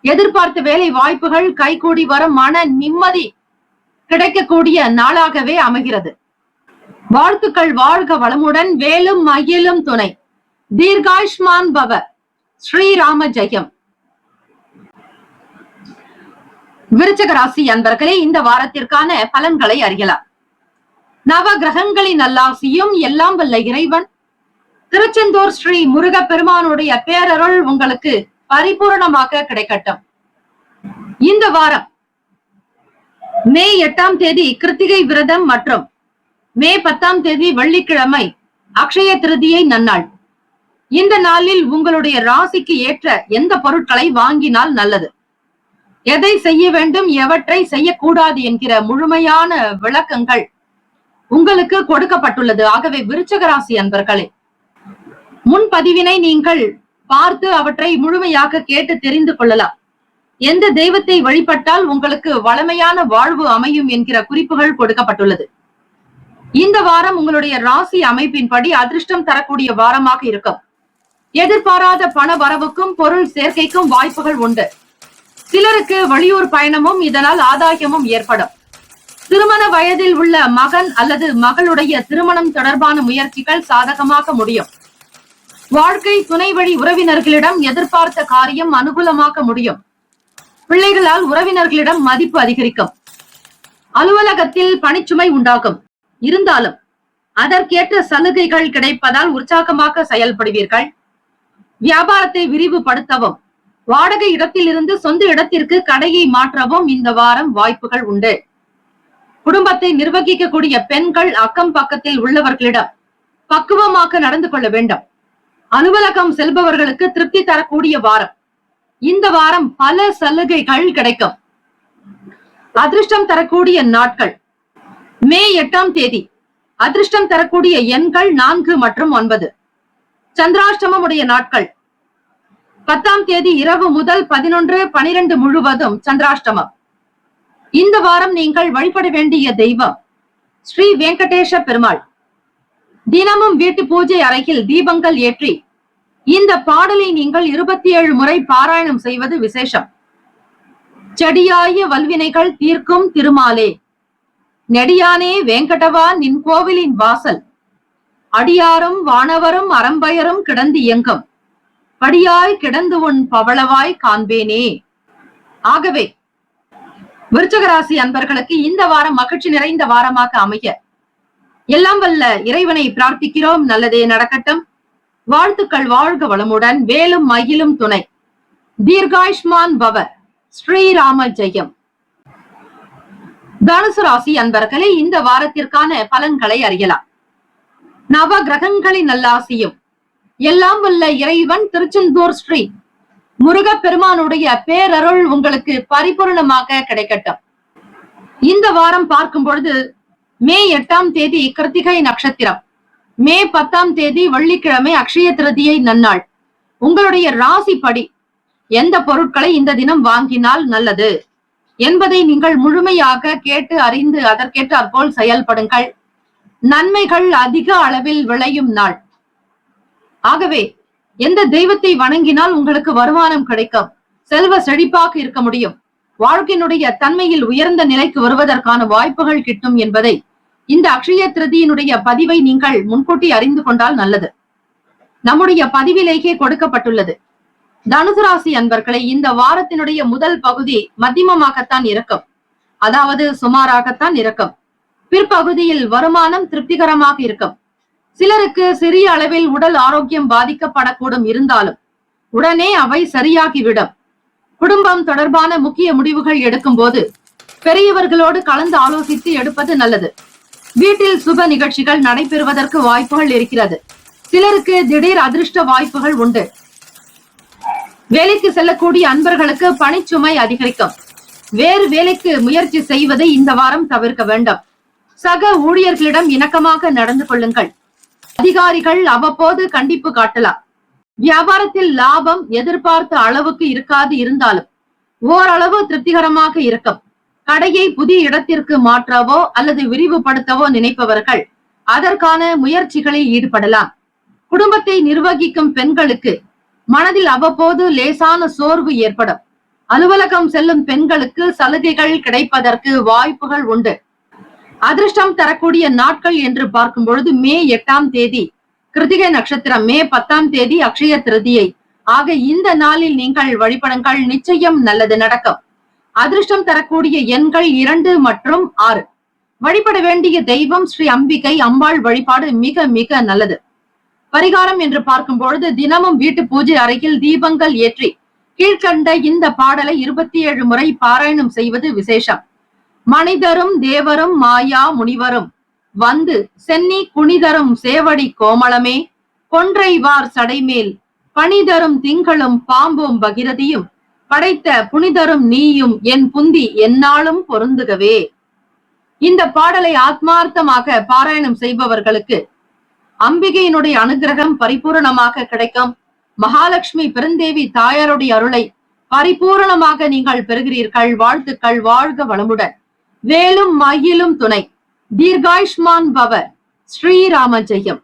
எதிர்பார்த்த வேலை வாய்ப்புகள் கைகூடி வரும், மன நிம்மதி கிடைக்கக்கூடிய நாளாகவே அமைகிறது. வாழ்த்துக்கள். வாழ்க வளமுடன். வேலும் மயிலும் துணை. தீர்காயுஷ்மான் பவ. ஸ்ரீராம ஜெயம். விருச்சக ராசி அன்பர்களே, இந்த வாரத்திற்கான பலன்களை அறியலாம். நவ கிரகங்களின் நல்லாசியும் எல்லாம் வல்ல இறைவன் திருச்செந்தூர் ஸ்ரீ முருக பெருமானுடைய பேரருள் உங்களுக்கு பரிபூர்ணமாக கிடைக்கட்டும். இந்த வாரம் மே 8ஆம் தேதி கிருத்திகை விரதம் மற்றும் மே 10ஆம் தேதி வெள்ளிக்கிழமை அக்ஷய திருதியை நன்னாள். இந்த நாளில் உங்களுடைய ராசிக்கு ஏற்ற எந்த பொருட்களை வாங்கினால் நல்லது, எதை செய்ய வேண்டும், எவற்றை செய்யக்கூடாது என்கிற முழுமையான விளக்கங்கள் உங்களுக்கு கொடுக்கப்பட்டுள்ளது. ஆகவே விருச்சக ராசி அன்பர்களே, முன்பதிவினை நீங்கள் பார்த்து அவற்றை முழுமையாக கேட்டு தெரிந்து கொள்ளலாம். எந்த தெய்வத்தை வழிபட்டால் உங்களுக்கு வளமையான வாழ்வு அமையும் என்கிற குறிப்புகள் கொடுக்கப்பட்டுள்ளது. இந்த வாரம் உங்களுடைய ராசி அமைப்பின்படி அதிர்ஷ்டம் தரக்கூடிய வாரமாக இருக்கும். எதிர்பாராத பண வரவுக்கும் பொருள் சேர்க்கைக்கும் வாய்ப்புகள் உண்டு. சிலருக்கு வெளியூர் பயணமும் இதனால் ஆதாயமும் ஏற்படும். திருமண வயதில் உள்ள மகன் அல்லது மகளுடைய திருமணம் தொடர்பான முயற்சிகள் சாதகமாக முடியும். வாழ்க்கை துணை வழி உறவினர்களிடம் எதிர்பார்த்த காரியம் அனுகூலமாக முடியும். பிள்ளைகளால் உறவினர்களிடம் மதிப்பு அதிகரிக்கும். அலுவலகத்தில் பணிச்சுமை உண்டாகும். இருந்தாலும் அதற்கேற்ற சலுகைகள் கிடைப்பதால் உற்சாகமாக செயல்படுவீர்கள். வியாபாரத்தை விரிவுபடுத்தவும் வாடகை இடத்தில் இருந்து சொந்த இடத்திற்கு கடையை மாற்றவும் இந்த வாரம் வாய்ப்புகள் உண்டு. குடும்பத்தை நிர்வகிக்கக்கூடிய பெண்கள் அக்கம் பக்கத்தில் உள்ளவர்களிடம் பக்குவமாக நடந்து கொள்ள வேண்டும். அலுவலகம் செல்பவர்களுக்கு திருப்தி தரக்கூடிய வாரம். இந்த வாரம் பல சலுகைகள் கிடைக்கும். அதிர்ஷ்டம் தரக்கூடிய நாட்கள் மே 8ஆம் தேதி. அதிர்ஷ்டம் தரக்கூடிய எண்கள் 4 மற்றும் 9. சந்திராஷ்டமம் உடைய நாட்கள் 10ஆம் தேதி இரவு முதல் 11, 12 முழுவதும் சந்திராஷ்டமம். இந்த வாரம் நீங்கள் வழிபட வேண்டிய தெய்வம் ஸ்ரீ வெங்கடேஷ பெருமாள். தினமும் வீட்டு பூஜை அறையில் தீபங்கள் ஏற்றி இந்த பாடலை நீங்கள் 27 முறை பாராயணம் செய்வது விசேஷம். செடியாய வல்வினைகள் தீர்க்கும் திருமாலே, நெடியானே வேங்கடவா நின் கோவிலின் வாசல், அடியாரும் வானவரும் அறம்பயரும் கிடந்து இயங்கும், படியாய் கிடந்து உன் பவளவாய் காண்பேனே. ஆகவே விருச்சக ராசி அன்பர்களுக்கு இந்த வாரம் மகிழ்ச்சி நிறைந்த வாரமாக அமைய எல்லாம் வல்ல இறைவனை பிரார்த்திக்கிறோம். நல்லதே நடக்கட்டும். வாழ்த்துக்கள். வாழ்க வளமுடன். வேலும் மயிலும் துணை. தீர்காயுஷ்மான் பவ. ஸ்ரீராம ஜெயம். தனுசு ராசி அன்பர்களே, இந்த வாரத்திற்கான பலன்களை அறியலாம். நவ கிரகங்களின் நல்லாசியும் எல்லாம் வல்ல இறைவன் திருச்செந்தூர் ஸ்ரீ முருக பெருமானுடைய பேரருள் உங்களுக்கு பரிபூர்ணமாக கிடைக்கட்டும். இந்த வாரம் பார்க்கும் பொழுது மே 8ஆம் தேதி கிருத்திகை நட்சத்திரம், மே 10ஆம் தேதி வெள்ளிக்கிழமை அக்ஷய திருதியை நன்னாள். உங்களுடைய ராசிப்படி எந்த பொருட்களை இந்த தினம் வாங்கினால் நல்லது என்பதை நீங்கள் முழுமையாக கேட்டு அறிந்து அதற்கேற்றாற்போல் செயல்படுங்கள். நன்மைகள் அதிக அளவில் விளையும் நாள். ஆகவே எந்த தெய்வத்தை வணங்கினால் உங்களுக்கு வருமானம் கிடைக்கும், செல்வ செழிப்பாக இருக்க முடியும், வாழ்க்கையினுடைய தன்மையில் உயர்ந்த நிலைக்கு வருவதற்கான வாய்ப்புகள் கிட்டும் என்பதை இந்த அக்ஷய திருதியினுடைய பதிவை நீங்கள் முன்கூட்டி அறிந்து கொண்டால் நல்லது. நம்முடைய பதிவிலேயே கொடுக்கப்பட்டுள்ளது. தனுசு ராசி அன்பர்களை இந்த வாரத்தினுடைய முதல் பகுதி மத்தியமமாகத்தான் இருக்கும். அதாவது சுமாராகத்தான் இருக்கும். பிற்பகுதியில் வருமானம் திருப்திகரமாக இருக்கும். சிலருக்கு சிறிய அளவில் உடல் ஆரோக்கியம் பாதிக்கப்படக்கூடும், இருந்தாலும் உடனே அவை சரியாகிவிடும். குடும்பம் தொடர்பான முக்கிய முடிவுகள் எடுக்கும் போது பெரியவர்களோடு கலந்து ஆலோசித்து எடுப்பது நல்லது. வீட்டில் சுப நிகழ்ச்சிகள் நடைபெறுவதற்கு வாய்ப்புகள் இருக்கிறது. சிலருக்கு திடீர் அதிர்ஷ்ட வாய்ப்புகள் உண்டு. வேலைக்கு செல்லக்கூடிய அன்பர்களுக்கு பணிச்சுமை அதிகரிக்கும். வேறு வேலைக்கு முயற்சி செய்வதை இந்த வாரம் தவிர்க்க வேண்டும். சக ஊழியர்களிடம் இணக்கமாக நடந்து கொள்ளுங்கள். அதிகாரிகள் அவ்வப்போது கண்டிப்பு காட்டலாம். வியாபாரத்தில் லாபம் எதிர்பார்த்த அளவுக்கு இருக்காது, இருந்தாலும் ஓரளவு திருப்திகரமாக இருக்கும். கடையை புதிய இடத்திற்கு மாற்றவோ அல்லது விரிவுபடுத்தவோ நினைப்பவர்கள் அதற்கான முயற்சிகளில் ஈடுபடலாம். குடும்பத்தை நிர்வகிக்கும் பெண்களுக்கு மனதில் அவ்வப்போது லேசான சோர்வு ஏற்படும். அலுவலகம் செல்லும் பெண்களுக்கு சலுகைகள் கிடைப்பதற்கு வாய்ப்புகள் உண்டு. அதிர்ஷ்டம் தரக்கூடிய நாட்கள் என்று பார்க்கும் பொழுது மே 8ஆம் தேதி கிருத்திகை நட்சத்திரம், மே 10ஆம் தேதி அக்ஷய திருதியை ஆக இந்த நாளில் நீங்கள் வழிபடுங்கள், நிச்சயம் நல்லது நடக்கும். அதிர்ஷ்டம் தரக்கூடிய எண்கள் 2 மற்றும் 6. வழிபட வேண்டிய தெய்வம் ஸ்ரீ அம்பிகை அம்பாள் வழிபாடு மிக மிக நல்லது. பரிகாரம் என்று பார்க்கும் பொழுது தினமும் வீட்டு பூஜை அறையில் தீபங்கள் ஏற்றி கீழ்கண்ட இந்த பாடலை 27 முறை பாராயணம் செய்வது விசேஷம். மனிதரும் தேவரும் மாயா முனிவரும் வந்து சென்னி குனிதரும் சேவடி கோமளமே, கொன்றைவார் சடைமேல் பணிதரும் திங்களும் பாம்பும் பகிரதியும் படைத்த புனிதரும் நீயும் என் புந்தி எந்நாளும் பொருந்துகவே. இந்த பாடலை ஆத்மார்த்தமாக பாராயணம் செய்பவர்களுக்கு அம்பிகையினுடைய அனுகிரகம் பரிபூரணமாக கிடைக்கும். மகாலட்சுமி பெருந்தேவி தாயாருடைய அருளை பரிபூரணமாக நீங்கள் பெறுகிறீர்கள். வாழ்த்துக்கள், வாழ்க வளமுடன். வேலும் மயிலும் துணை. தீர்காயுஷ்மான் பவ. ஸ்ரீராம ஜெயம்.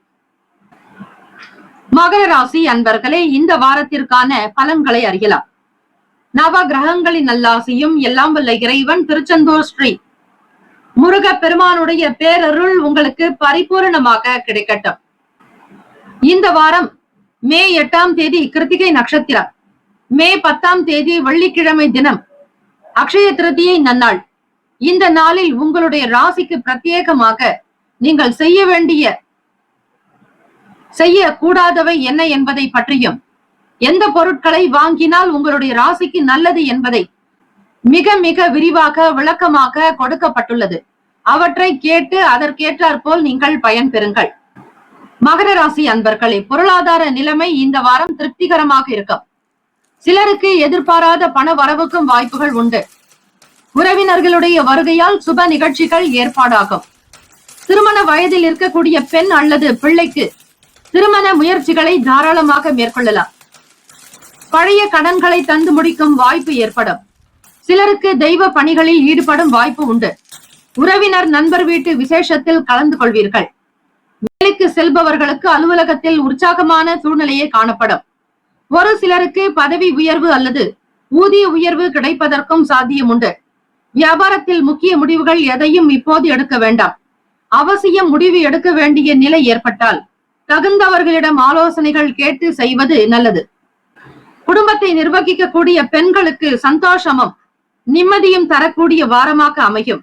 மகர ராசி அன்பர்களே, இந்த வாரத்திற்கான பலன்களை அறியலாம். நவ கிரகங்களின் நல்லாசியும் எல்லாம் வல்ல இறைவன் திருச்செந்தூர் ஸ்ரீ முருக பெருமானுடைய பேரருள் உங்களுக்கு பரிபூரணமாக கிடைக்கட்டும். இந்த வாரம் மே 8ஆம் தேதி கிருத்திகை நட்சத்திரம், மே 10ஆம் தேதி வெள்ளிக்கிழமை தினம் அக்ஷய திருதியை நன்னாள். இந்த நாளில் உங்களுடைய ராசிக்கு பிரத்யேகமாக நீங்கள் செய்யக்கூடாதவை என்ன என்பதை பற்றியும், எந்த பொருட்களை வாங்கினால் உங்களுடைய ராசிக்கு நல்லது என்பதை மிக மிக விரிவாக விளக்கமாக கொடுக்கப்பட்டுள்ளது. அவற்றை கேட்டு அதற்கேற்றாற் போல் நீங்கள் பயன்பெறுங்கள். மகர ராசி அன்பர்களே, பொருளாதார நிலைமை இந்த வாரம் திருப்திகரமாக இருக்கும். சிலருக்கு எதிர்பாராத பண வரவுக்கும் வாய்ப்புகள் உண்டு. உறவினர்களுடைய வருகையால் சுப நிகழ்ச்சிகள் ஏற்பாடாகும். திருமண வயதில் இருக்கக்கூடிய பெண் அல்லது பிள்ளைக்கு திருமண முயற்சிகளை தாராளமாக மேற்கொள்ளலாம். பழைய கடன்களை தந்து முடிக்கும் வாய்ப்பு ஏற்படும். சிலருக்கு தெய்வ பணிகளில் ஈடுபடும் வாய்ப்பு உண்டு. உறவினர் நண்பர் வீட்டு விசேஷத்தில் கலந்து கொள்வீர்கள். வேலைக்கு செல்பவர்களுக்கு அலுவலகத்தில் உற்சாகமான சூழ்நிலையே காணப்படும். ஒரு சிலருக்கு பதவி உயர்வு அல்லது ஊதிய உயர்வு கிடைப்பதற்கும் சாத்தியம் உண்டு. வியாபாரத்தில் முக்கிய முடிவுகள் எதையும் இப்போது எடுக்க வேண்டாம். அவசியம் முடிவு எடுக்க வேண்டிய நிலை ஏற்பட்டால் தகுந்தவர்களிடம் ஆலோசனைகள் கேட்டு செய்வது நல்லது. குடும்பத்தை நிர்வகிக்கக்கூடிய பெண்களுக்கு சந்தோஷமும் நிம்மதியும் தரக்கூடிய வாரமாக அமையும்.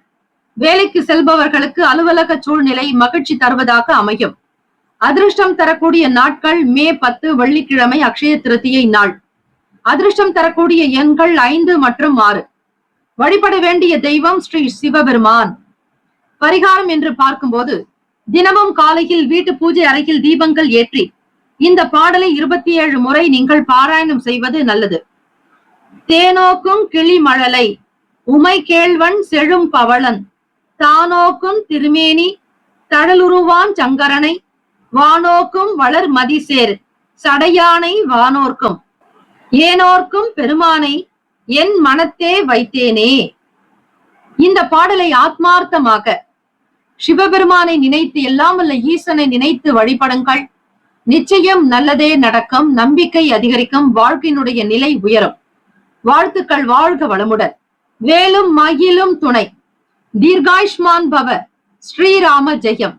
வேலைக்கு செல்பவர்களுக்கு அலுவலக சூழ்நிலை மகிழ்ச்சி தருவதாக அமையும். அதிர்ஷ்டம் தரக்கூடிய நாட்கள் மே 10 வெள்ளிக்கிழமை அக்ஷய திருதியை நாள். அதிர்ஷ்டம் தரக்கூடிய எண்கள் 5 மற்றும் 6. வழிபட வேண்டிய தெய்வம் ஸ்ரீ சிவபெருமான். பரிகாரம் என்று பார்க்கும்போது தினமும் காலையில் வீட்டு பூஜை அறையில் தீபங்கள் ஏற்றி இந்த பாடலை 27 முறை நீங்கள் பாராயணம் செய்வது நல்லது. தேனோக்கும் கிளி மழலை உமை கேழ்வன் செழும் பவளன் தானோக்கும் திருமேனி தடலுருவான் சங்கரனை வானோக்கும் வளர் மதிசேர் சடையானை வானோர்க்கும் ஏனோர்க்கும் பெருமானை என் மனத்தே வைத்தேனே. இந்த பாடலை ஆத்மார்த்தமாக சிவபெருமானை நினைத்து, எல்லாம் வல்ல ஈசனை நினைத்து வழிபடுங்கள். நிச்சயம் நல்லதே நடக்கும். நம்பிக்கை அதிகரிக்கும். வாழ்க்கையினுடைய நிலை உயரும். வாழ்த்துக்கள், வாழ்க வளமுடன். வேலும் மயிலும் துணை. தீர்காயுஷ்மான் பவ. ஸ்ரீராம ஜெயம்.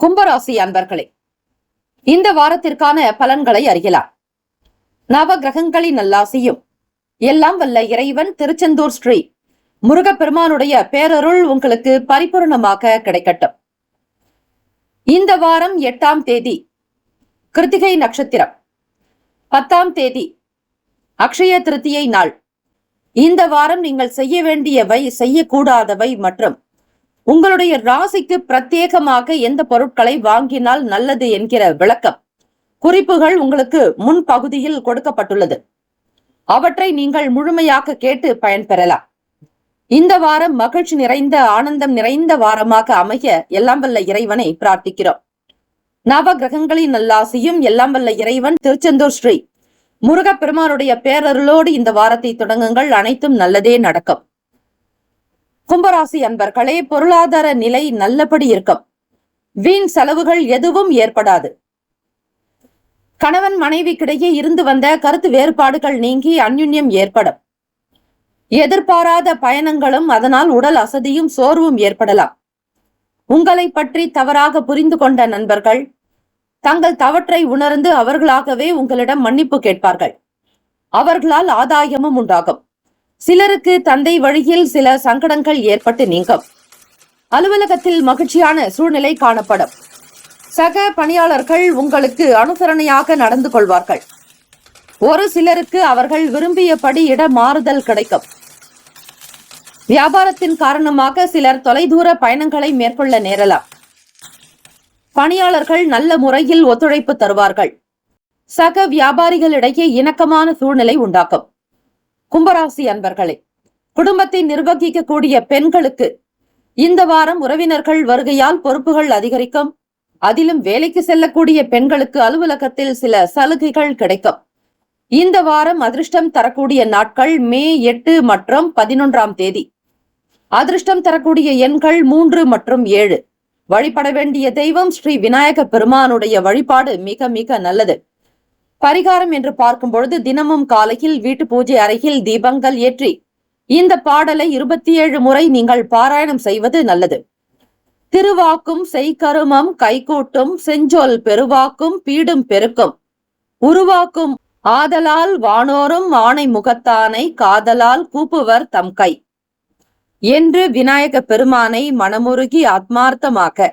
கும்பராசி அன்பர்களே, இந்த வாரத்திற்கான பலன்களை அறியலாம். நவ கிரகங்களின் நல்லாசியும் எல்லாம் வல்ல இறைவன் திருச்செந்தூர் ஸ்ரீ முருகப்பெருமானுடைய பேரருள் உங்களுக்கு பரிபூர்ணமாக கிடைக்கட்டும். இந்த வாரம் 8ஆம் தேதி கிருத்திகை நட்சத்திரம், 10ஆம் தேதி அக்ஷய திருத்தியை நாள். இந்த வாரம் நீங்கள் செய்ய வேண்டியவை, செய்யக்கூடாதவை மற்றும் உங்களுடைய ராசிக்கு பிரத்யேகமாக எந்த பொருட்களை வாங்கினால் நல்லது என்கிற விளக்கம், குறிப்புகள் உங்களுக்கு முன்பகுதியில் கொடுக்கப்பட்டுள்ளது. அவற்றை நீங்கள் முழுமையாக கேட்டு பயன்பெறலாம். இந்த வாரம் மகிழ்ச்சி நிறைந்த, ஆனந்தம் நிறைந்த வாரமாக அமைய எல்லாம் வல்ல இறைவனை பிரார்த்திக்கிறோம். நவ கிரகங்களின் நல்லாசியும் எல்லாம் வல்ல இறைவன் திருச்செந்தூர் ஸ்ரீ முருகப்பெருமானுடைய பேரருளோடு இந்த வாரத்தை தொடங்குங்கள். அனைத்தும் நல்லதே நடக்கும். கும்பராசி அன்பர்களே, பொருளாதார நிலை நல்லபடி இருக்கும். வீண் செலவுகள் எதுவும் ஏற்படாது. கணவன் மனைவிக்கிடையே இருந்து வந்த கருத்து வேறுபாடுகள் நீங்கி அந்யுன்யம் ஏற்படும். எதிர்பாராத பயணங்களும் அதனால் உடல் அசதியும் சோர்வும் ஏற்படலாம். உங்களை பற்றி தவறாக புரிந்து கொண்ட நண்பர்கள் தங்கள் தவற்றை உணர்ந்து அவர்களாகவே உங்களிடம் மன்னிப்பு கேட்பார்கள். அவர்களால் ஆதாயமும் உண்டாகும். சிலருக்கு தந்தை வழியில் சில சங்கடங்கள் ஏற்பட்டு நீங்கும். அலுவலகத்தில் மகிழ்ச்சியான சூழ்நிலை காணப்படும். சக பணியாளர்கள் உங்களுக்கு அனுசரணையாக நடந்து கொள்வார்கள். ஒரு சிலருக்கு அவர்கள் விரும்பியபடி இட மாறுதல் கிடைக்கும். வியாபாரத்தின் காரணமாக சிலர் தொலைதூர பயணங்களை மேற்கொள்ள நேரலாம். பணியாளர்கள் நல்ல முறையில் ஒத்துழைப்பு தருவார்கள். சக வியாபாரிகளிடையே இணக்கமான சூழ்நிலை உண்டாக்கும். கும்பராசி அன்பர்களே, குடும்பத்தை நிர்வகிக்கக்கூடிய பெண்களுக்கு இந்த வாரம் உறவினர்கள் வருகையால் பொறுப்புகள் அதிகரிக்கும். அதிலும் வேலைக்கு செல்லக்கூடிய பெண்களுக்கு அலுவலகத்தில் சில சலுகைகள் கிடைக்கும். இந்த வாரம் அதிர்ஷ்டம் தரக்கூடிய நாட்கள் மே 8 மற்றும் 11ஆம் தேதி. அதிர்ஷ்டம் தரக்கூடிய எண்கள் 3 மற்றும் 7. வழிபட வேண்டிய தெய்வம் ஸ்ரீ விநாயக பெருமானுடைய வழிபாடு மிக மிக நல்லது. பரிகாரம் என்று பார்க்கும் பொழுது தினமும் காலையில் வீட்டு பூஜை அறையில் தீபங்கள் ஏற்றி இந்த பாடலை 27 முறை நீங்கள் பாராயணம் செய்வது நல்லது. திருவாக்கும் செய்கருமம் கைகூட்டும் செஞ்சொல் பெருவாக்கும் பீடும் பெருக்கும் உருவாக்கும் ஆதலால் வானோரும் ஆணை முகத்தானை காதலால் கூப்புவர் தம் கை என்று விநாயக பெருமானை மனமுருகி ஆத்மார்த்தமாக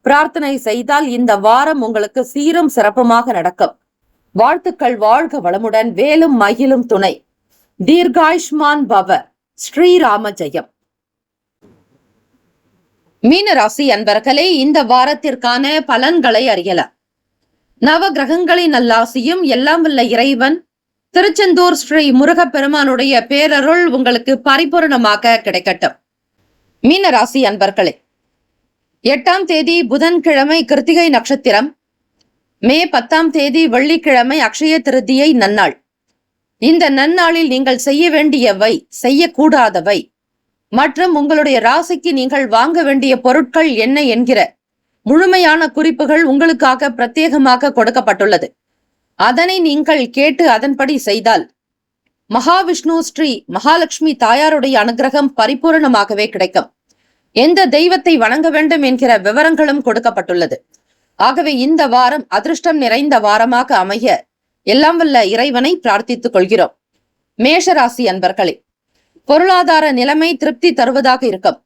பிரார்த்தனை செய்தால் இந்த வாரம் உங்களுக்கு சீரும் சிறப்புமாக நடக்கும். வாழ்த்துக்கள். வாழ்க வளமுடன். வேலும் மகிழும் துணை. தீர்காயுஷ்மான் பவ. ஸ்ரீராம ஜெயம். மீனராசி அன்பர்களே, இந்த வாரத்திற்கான பலன்களை அறியலாம். நவ கிரகங்களின் நல்லாசியும் எல்லாம் வல்ல இறைவன் திருச்செந்தூர் ஸ்ரீ முருகப்பெருமானுடைய பேரருள் உங்களுக்கு பரிபூர்ணமாக கிடைக்கட்டும். மீனராசி அன்பர்களே, 8ஆம் தேதி புதன்கிழமை கிருத்திகை நட்சத்திரம், மே 10ஆம் தேதி வெள்ளிக்கிழமை அக்ஷய திருத்தியை நன்னாள். இந்த நன்னாளில் நீங்கள் செய்ய வேண்டியவை, செய்யக்கூடாதவை மற்றும் உங்களுடைய ராசிக்கு நீங்கள் வாங்க வேண்டிய பொருட்கள் என்ன என்கிற முழுமையான குறிப்புகள் உங்களுக்காக பிரத்யேகமாக கொடுக்கப்பட்டுள்ளது. அதனை நீங்கள் கேட்டு அதன்படி செய்தால் மகாவிஷ்ணு ஸ்ரீ மகாலட்சுமி தாயாருடைய அனுகிரகம் பரிபூரணமாகவே கிடைக்கும். எந்த தெய்வத்தை வணங்க வேண்டும் என்கிற விவரங்களும் கொடுக்கப்பட்டுள்ளது. ஆகவே இந்த வாரம் அதிர்ஷ்டம் நிறைந்த வாரமாக அமைய எல்லாம் வல்ல இறைவனை பிரார்த்தித்துக் கொள்கிறோம். மேஷராசி அன்பர்களே, பொருளாதார நிலைமை திருப்தி தருவதாக இருக்கும்.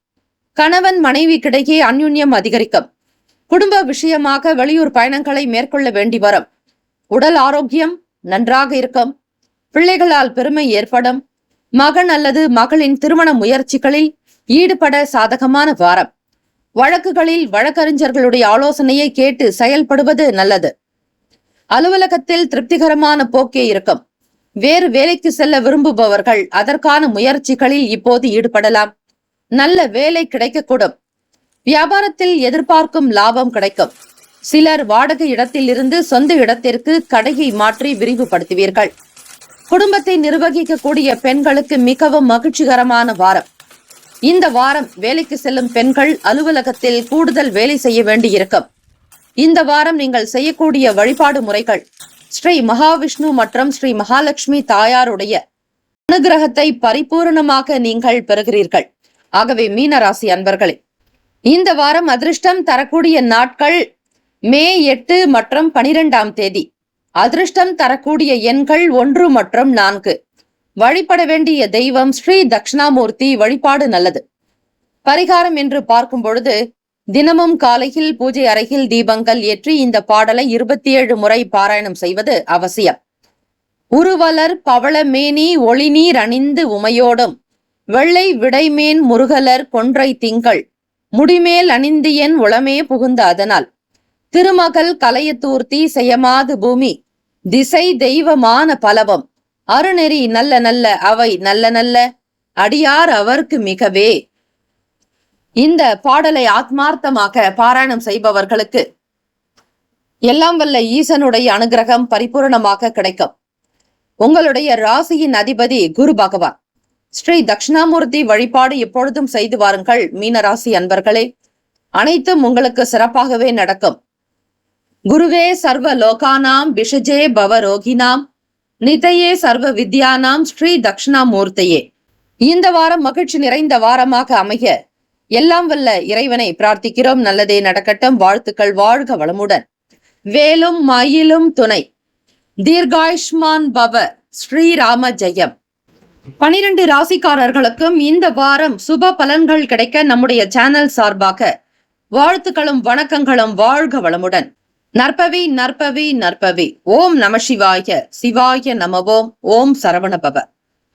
கணவன் மனைவிக்கிடையே அந்யுன்யம் அதிகரிக்கும். குடும்ப விஷயமாக வெளியூர் பயணங்களை மேற்கொள்ள வேண்டி வரும். உடல் ஆரோக்கியம் நன்றாக இருக்கும். பிள்ளைகளால் பெருமை ஏற்படும். மகன் அல்லது மகளின் திருமண முயற்சிகளில் ஈடுபட சாதகமான வாரம். வழக்குகளில் வழக்கறிஞர்களுடைய ஆலோசனையை கேட்டு செயல்படுவது நல்லது. அலுவலகத்தில் திருப்திகரமான போக்கே இருக்கும். வேறு வேலைக்கு செல்ல விரும்புபவர்கள் அதற்கான முயற்சிகளில் இப்போது ஈடுபடலாம். நல்ல வேலை கிடைக்கக்கூடும். வியாபாரத்தில் எதிர்பார்க்கும் லாபம் கிடைக்கும். சிலர் வாடகை இடத்தில் இருந்து சொந்த இடத்திற்கு கடையை மாற்றி விரிவுபடுத்துவீர்கள். குடும்பத்தை நிர்வகிக்கக்கூடிய பெண்களுக்கு மிகவும் மகிழ்ச்சிகரமான வாரம். இந்த வாரம் வேலைக்கு செல்லும் பெண்கள் அலுவலகத்தில் கூடுதல் வேலை செய்ய வேண்டியிருக்கும். இந்த வாரம் நீங்கள் செய்யக்கூடிய வழிபாடு முறைகள் ஸ்ரீ மகாவிஷ்ணு மற்றும் ஸ்ரீ மகாலட்சுமி தாயாருடைய அனுகிரகத்தை பரிபூர்ணமாக நீங்கள் பெறுகிறீர்கள். ஆகவே மீனராசி அன்பர்களே, இந்த வாரம் அதிர்ஷ்டம் தரக்கூடிய நாட்கள் மே 8 மற்றும் 12ஆம் தேதி அதிர்ஷ்டம் தரக்கூடிய எண்கள் 1 மற்றும் 4. வழிபட வேண்டிய தெய்வம் ஸ்ரீ தட்சிணாமூர்த்தி வழிபாடு நல்லது. பரிகாரம் என்று பார்க்கும் பொழுது தினமும் காலையில் பூஜை அறையில் தீபங்கள் ஏற்றி இந்த பாடலை 27 முறை பாராயணம் செய்வது அவசியம். உருவலர் பவள மேனி ஒளிநீர் அணிந்து உமையோடும் வெள்ளை விடைமேன் முருகலர் கொன்றை திங்கள் முடிமேல் அணிந்தியன் உளமே புகுந்த அதனால் திருமகள் கலையத்தூர்த்தி செய்யமாது பூமி திசை தெய்வமான பலவம் அருநெறி நல்ல நல்ல அவை நல்ல நல்ல அடியார் அவர்க்கு மிகவே. இந்த பாடலை ஆத்மார்த்தமாக பாராயணம் செய்பவர்களுக்கு எல்லாம் வல்ல ஈசனுடைய அனுகிரகம் பரிபூரணமாக கிடைக்கும். உங்களுடைய ராசியின் அதிபதி குரு பகவான். ஸ்ரீ தட்சிணாமூர்த்தி வழிபாடு எப்பொழுதும் செய்து வாருங்கள் மீனராசி அன்பர்களே. அனைத்தும் உங்களுக்கு சிறப்பாகவே நடக்கும். குருவே சர்வ லோகானாம் விஷஜே பவ ரோகினாம் நிதையே சர்வ வித்யானாம் ஸ்ரீ தட்சிணாமூர்த்தியே. இந்த வாரம் மகிழ்ச்சி நிறைந்த வாரமாக அமைய எல்லாம் வல்ல இறைவனை பிரார்த்திக்கிறோம். நல்லதே நடக்கட்டும். வாழ்த்துக்கள். வாழ்க வளமுடன். வேலும் மயிலும் துணை. தீர்காயுஷ்மான் பவ. ஸ்ரீராம ஜெயம். 12 ராசிக்காரர்களுக்கும் இந்த வாரம் சுப பலன்கள் கிடைக்க நம்முடைய சேனல் சார்பாக வாழ்த்துக்களும் வணக்கங்களும். வாழ்க வளமுடன். நற்பவி நற்பவி நற்பவி. ஓம் நம சிவாய. சிவாய நமவோம். ஓம் சரவண பவ.